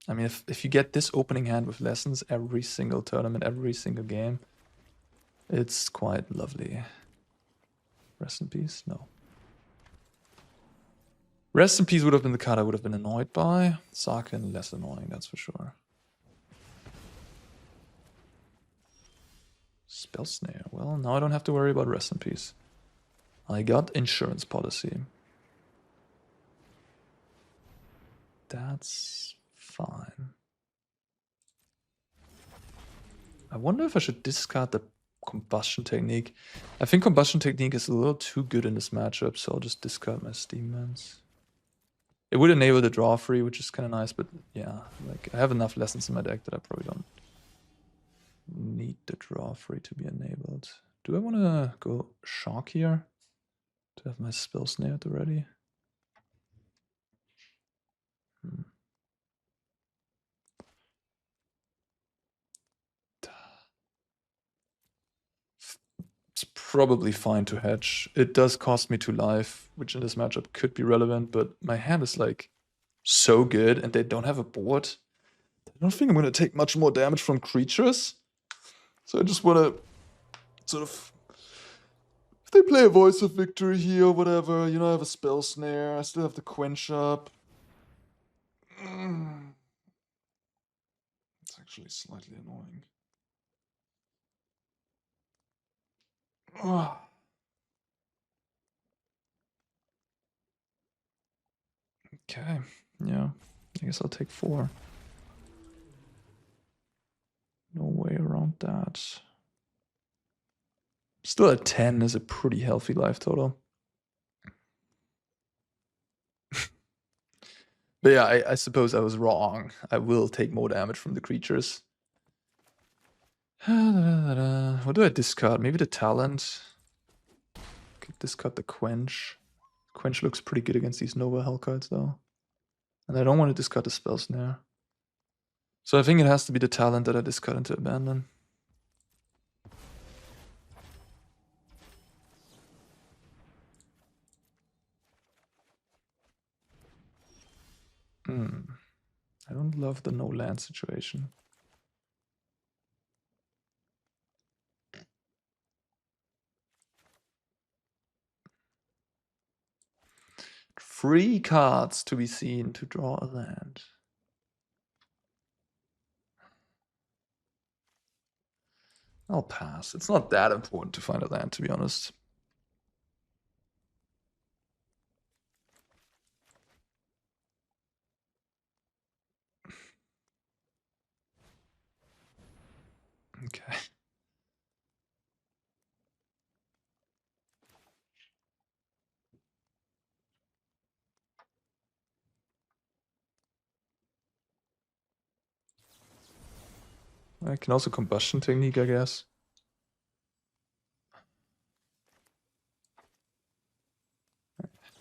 I mean, if you get this opening hand with lessons every single tournament, every single game, it's quite lovely. Rest in Peace? No. Rest in Peace would have been the card I would have been annoyed by. Saken, less annoying, that's for sure. Spell Snare. Well, now I don't have to worry about Rest in Peace. I got Insurance Policy. That's fine. I wonder if I should discard the Combustion Technique. I think Combustion Technique is a little too good in this matchup, so I'll just discard my Steam Mans. It would enable the draw free, which is kind of nice, but yeah, like I have enough lessons in my deck that I probably don't need the draw free to be enabled. Do I want to go Shock here to have my spell snared already? probably fine to hedge. It does cost me 2 life, which in this matchup could be relevant, but my hand is like so good and they don't have a board. I don't think I'm gonna take much more damage from creatures. So I just wanna sort of, if they play a Voice of Victory here or whatever, you know, I have a Spell Snare, I still have the Quench up. It's actually slightly annoying. Okay, yeah, I guess I'll take 4. No way around that. Still at 10 is a pretty healthy life total. But yeah, I suppose I was wrong. I will take more damage from the creatures. What do I discard? Maybe the Talent. Could discard the Quench. Quench looks pretty good against these Nova Hell cards though. And I don't want to discard the Spell Snare. So I think it has to be the Talent that I discard into Abandon. I don't love the no land situation. Free cards to be seen to draw a land. I'll pass. It's not that important to find a land, to be honest. Okay. I can also Combustion Technique, I guess.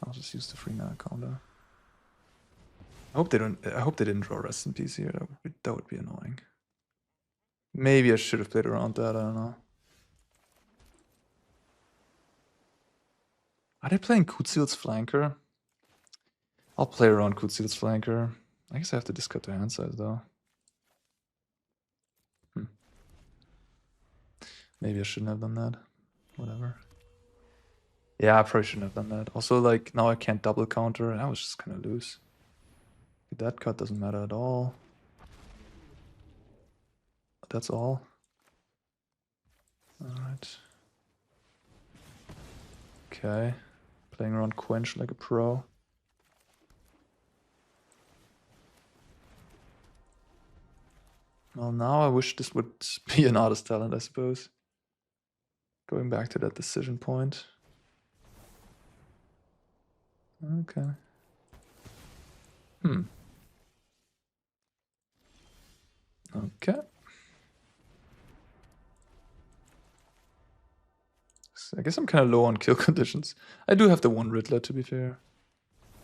I'll just use the free mana counter. I hope they didn't draw Rest in Peace here. That would be annoying. Maybe I should have played around that, I don't know. Are they playing Kutsil's Flanker? I'll play around Kutsil's Flanker. I guess I have to discard the hand size though. Maybe I shouldn't have done that. Whatever. Yeah, I probably shouldn't have done that. Also, like, now I can't double counter, and I was just kind of loose. That card doesn't matter at all. That's all. Alright. Okay. Playing around Quench like a pro. Well, now I wish this would be an Artist Talent, I suppose. Going back to that decision point. Okay. Okay. I guess I'm kind of low on kill conditions. I do have the one Riddler, to be fair.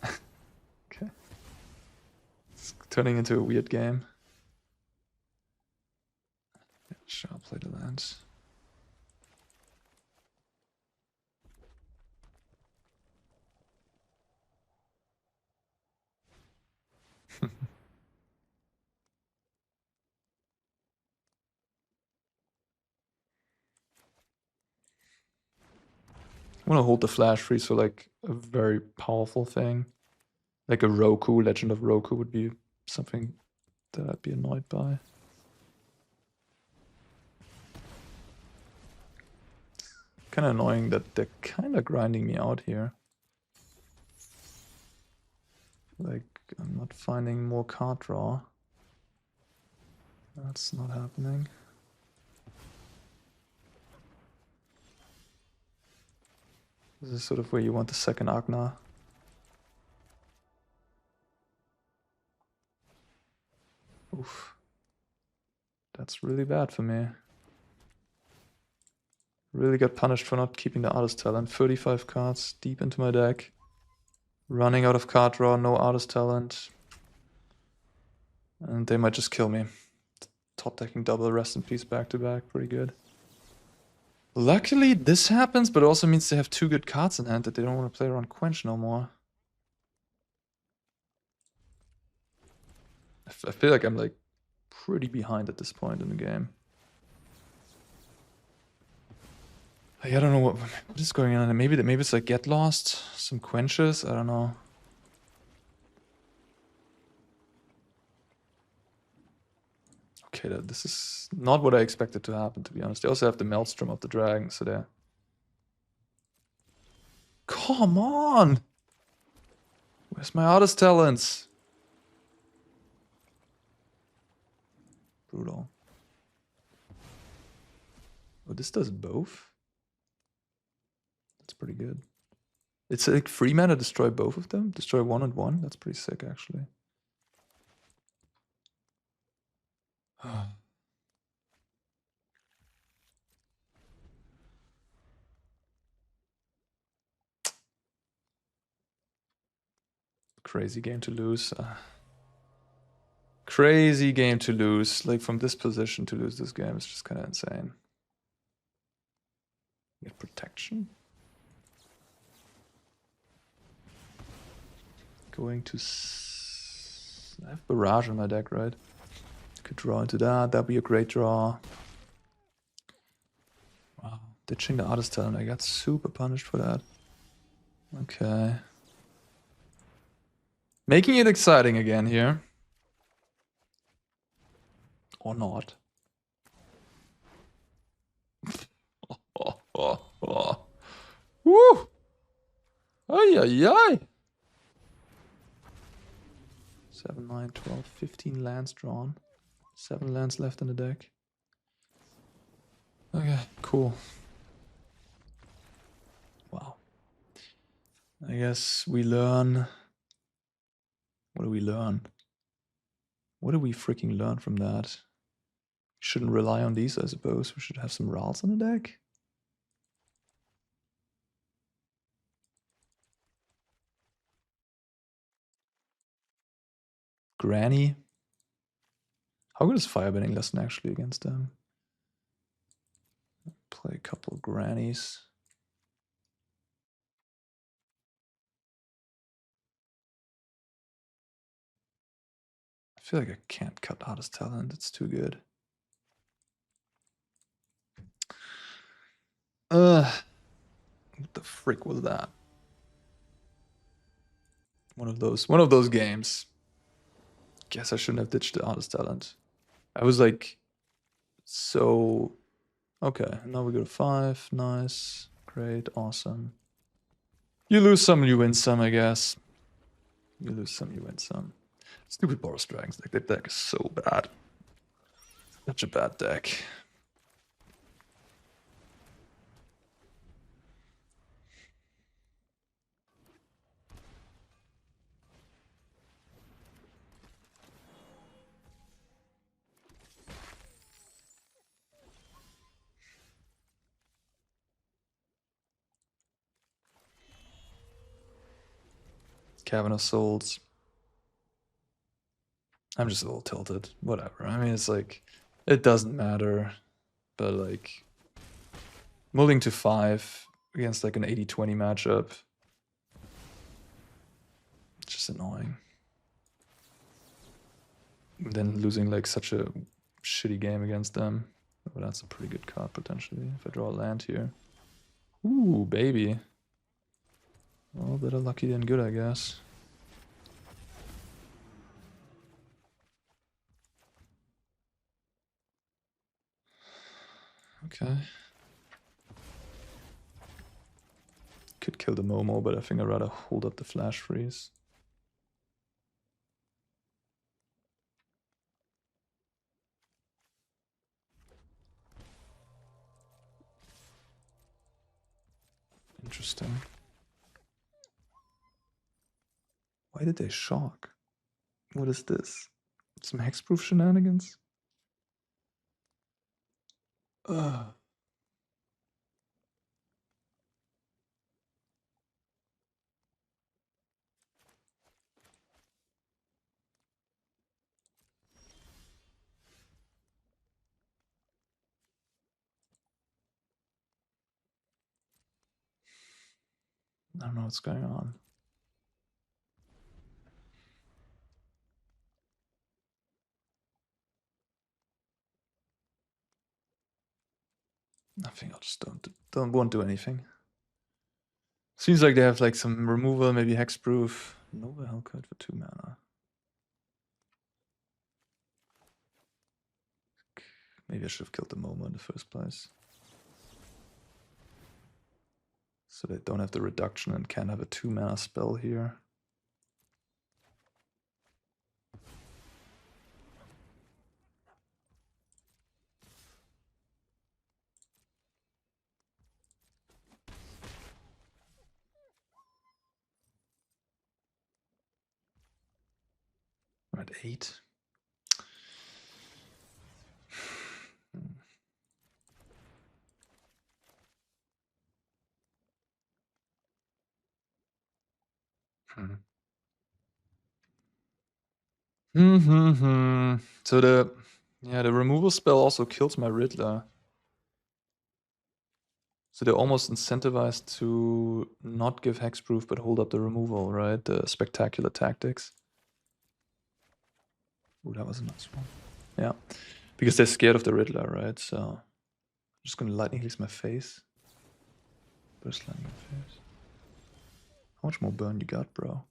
Okay. It's turning into a weird game. Yeah, sure, I'll play the lands. I want to hold the flash freeze for like a very powerful thing. Like a Roku, Legend of Roku would be something that I'd be annoyed by. Kind of annoying that they're kind of grinding me out here. Like, I'm not finding more card draw. That's not happening. This is sort of where you want the second Agna. Oof. That's really bad for me. Really got punished for not keeping the Artist Talent. 35 cards deep into my deck. Running out of card draw, no Artist Talent. And they might just kill me. Top decking double Rest in Peace back to back, pretty good. Luckily, this happens, but it also means they have 2 good cards in hand that they don't want to play around Quench no more. I feel like I'm like pretty behind at this point in the game. Like, I don't know what is going on. Maybe it's like Get Lost, some Quenches. I don't know. Okay, this is not what I expected to happen, to be honest. They also have the Maelstrom of the Dragon, so they're... Come on! Where's my artist talents? Brutal. Oh, this does both? That's pretty good. It's like free mana, destroy both of them? Destroy 1 and 1? That's pretty sick, actually. Crazy game to lose. Crazy game to lose. Like, from this position to lose this game is just kind of insane. Get protection? Going to... I have Barrage on my deck, right? Could draw into that. That'd be a great draw. Wow. Ditching the artist talent. I got super punished for that. Okay. Making it exciting again here. Or not. Woo! Ay, ay, ay! 7, 9, 12, 15 lands drawn. 7 lands left in the deck. Okay, cool. Wow. I guess we learn... What do we learn? What do we freaking learn from that? We shouldn't rely on these, I suppose. We should have some Rals on the deck. Granny. How good is Firebending Lesson actually against them? Play a couple of Grannies. I feel like I can't cut Artist Talent. It's too good. What the frick was that? One of those games. Guess I shouldn't have ditched the Artist Talent. I was like, so... Okay, now we go to 5. Nice. Great. Awesome. You lose some, you win some, I guess. You lose some, you win some. Stupid Boros Dragons deck. That deck is so bad. Such a bad deck. Cavern of Souls. I'm just a little tilted. Whatever. I mean, it's like, it doesn't matter. But like, mulling to 5 against like an 80-20 matchup. It's just annoying. And then losing like such a shitty game against them. Oh, that's a pretty good card potentially. If I draw a land here. Ooh, baby. Well, better lucky than good, I guess. Okay. Could kill the Momo, but I think I'd rather hold up the Flash Freeze. Interesting. Why did they shock? What is this? Some hexproof shenanigans? Ugh. I don't know what's going on. I think I'll just won't do anything. Seems like they have like some removal, maybe hexproof. Nova Hellkite for 2 mana. Maybe I should have killed the Momo in the first place. So they don't have the reduction and can have a 2 mana spell here. We're at 8. So the removal spell also kills my Riddler. So they're almost incentivized to not give hexproof but hold up the removal, right? The spectacular tactics. Ooh, that was a nice one. Yeah. Because they're scared of the Riddler, right? So I'm just gonna lightning release my face. Burst lightning my face. How much more burn you got, bro?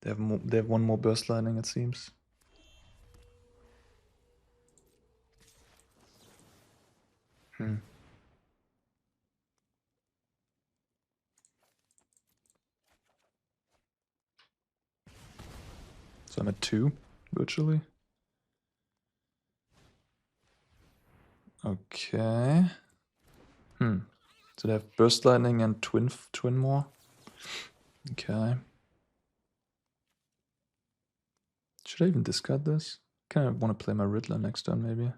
They have one more burst lightning, it seems. So I'm at 2, virtually. Okay. So they have burst lightning and twin more. Okay. Should I even discard this? Kind of want to play my Riddler next turn, maybe.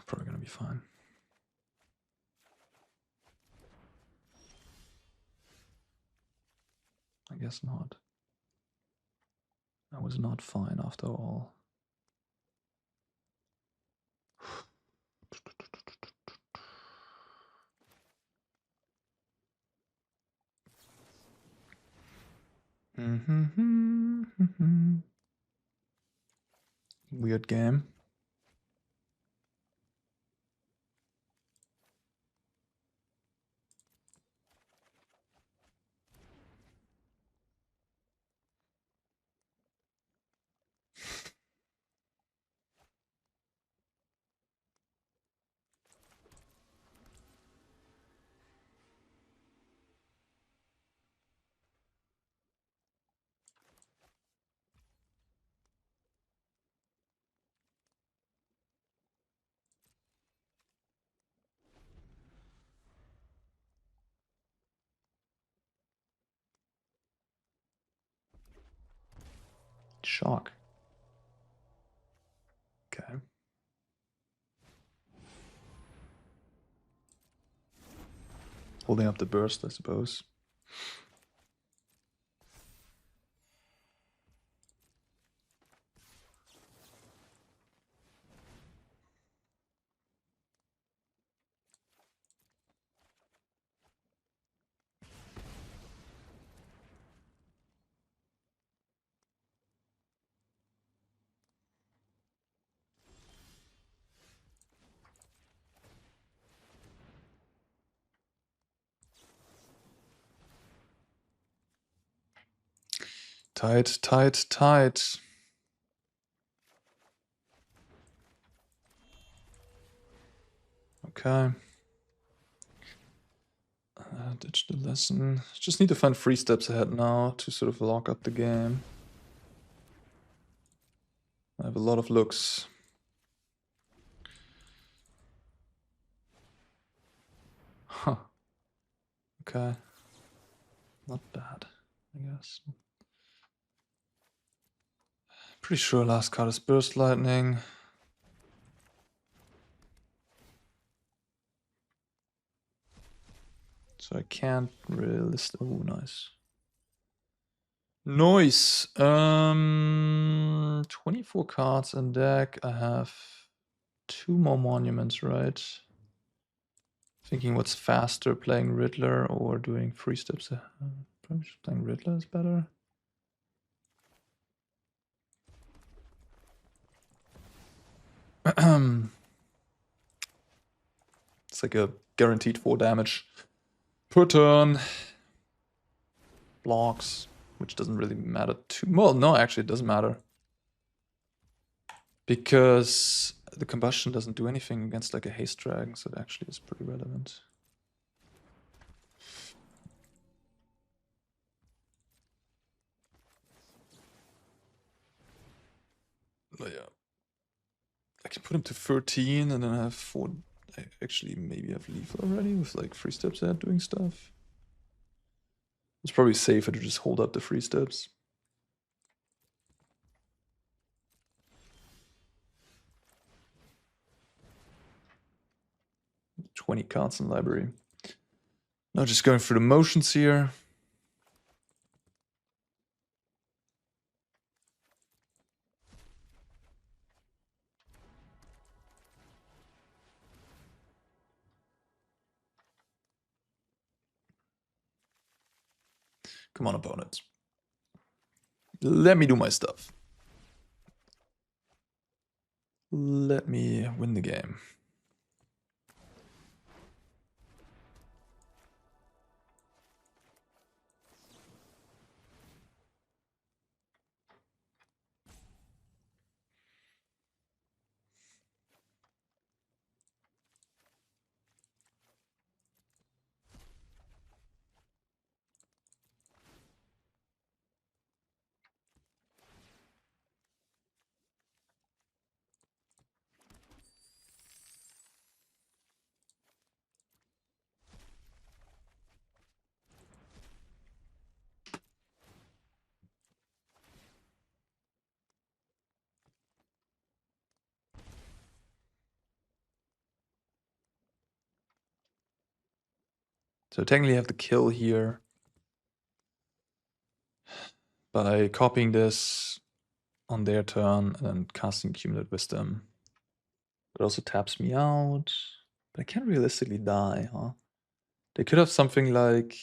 Probably gonna be fine. I guess not. I was not fine after all. Weird game. Shock. Okay. Holding up the burst, I suppose. Tight, tight, tight. Okay. Ditch the lesson. Just need to find 3 steps ahead now to sort of lock up the game. I have a lot of looks. Huh. Okay. Not bad, I guess. Pretty sure last card is Burst Lightning. So I can't really... Oh, nice. Noise. 24 cards in deck. I have 2 more monuments, right? Thinking what's faster, playing Riddler or doing 3 steps. Probably just playing Riddler is better. It's like a guaranteed 4 damage per turn. Blocks, which doesn't really matter too. Well, no, actually, it doesn't matter. Because the combustion doesn't do anything against like a haste dragon, so it actually is pretty relevant. But yeah. I can put him to 13 and then I have 4. I actually maybe have lethal already with like 3 steps ahead doing stuff. It's probably safer to just hold up the 3 steps. $20 cards in library. Now just going through the motions here. Come on, opponent. Let me do my stuff. Let me win the game. So technically I have the kill here by copying this on their turn and then casting Cumulative Wisdom. It also taps me out, but I can't realistically die, huh? They could have something like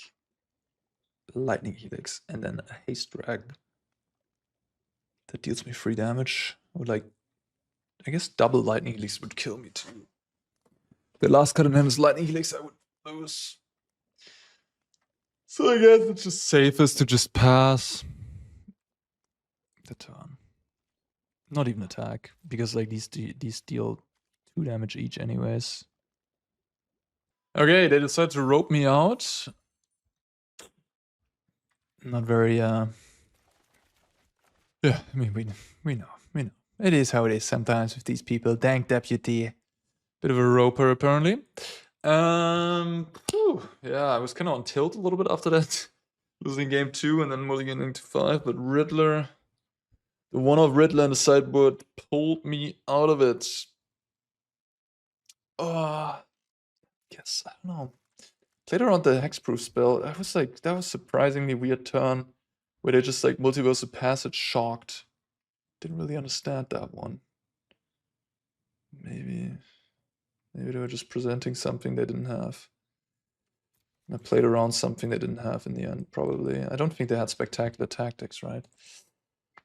Lightning Helix and then a Haste Drag that deals me 3 damage. I would like, I guess double Lightning Helix would kill me too. The last card in hand is Lightning Helix, I would lose. So I guess it's just safest to just pass the turn. Not even attack, because like these deal 2 damage each anyways. Okay, they decide to rope me out. Not very yeah, I mean we know. It is how it is sometimes with these people. Dank deputy. Bit of a roper apparently. Yeah, I was kind of on tilt a little bit after that. Losing game 2 and then mulliganing to 5, but Riddler, the one of Riddler in the sideboard pulled me out of it. Guess, I don't know. Played around the Hexproof spell. That was surprisingly weird turn where they just like Multiversal Passage shocked. Didn't really understand that one. Maybe they were just presenting something they didn't have. I played around something they didn't have in the end, probably. I don't think they had spectacular tactics, right?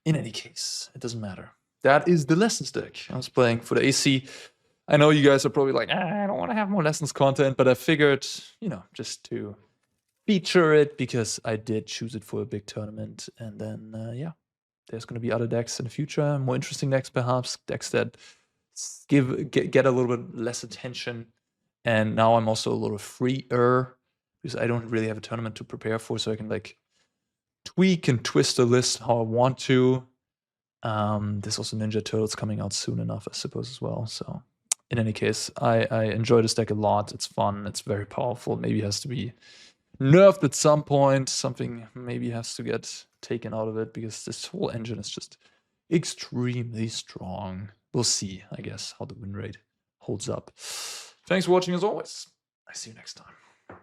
In any case, it doesn't matter. That is the Lessons deck I was playing for the AC. I know you guys are probably like, I don't want to have more Lessons content, but I figured, just to feature it because I did choose it for a big tournament. And then, yeah, there's going to be other decks in the future, more interesting decks perhaps, decks that get a little bit less attention. And now I'm also a little freer because I don't really have a tournament to prepare for, so I can like tweak and twist the list how I want to. There's also Ninja Turtles coming out soon enough, I suppose, as well. So in any case, I enjoy this deck a lot. It's fun. It's very powerful. Maybe it has to be nerfed at some point. Something maybe has to get taken out of it because this whole engine is just extremely strong. We'll see, I guess, how the win rate holds up. Thanks for watching as always. I see you next time.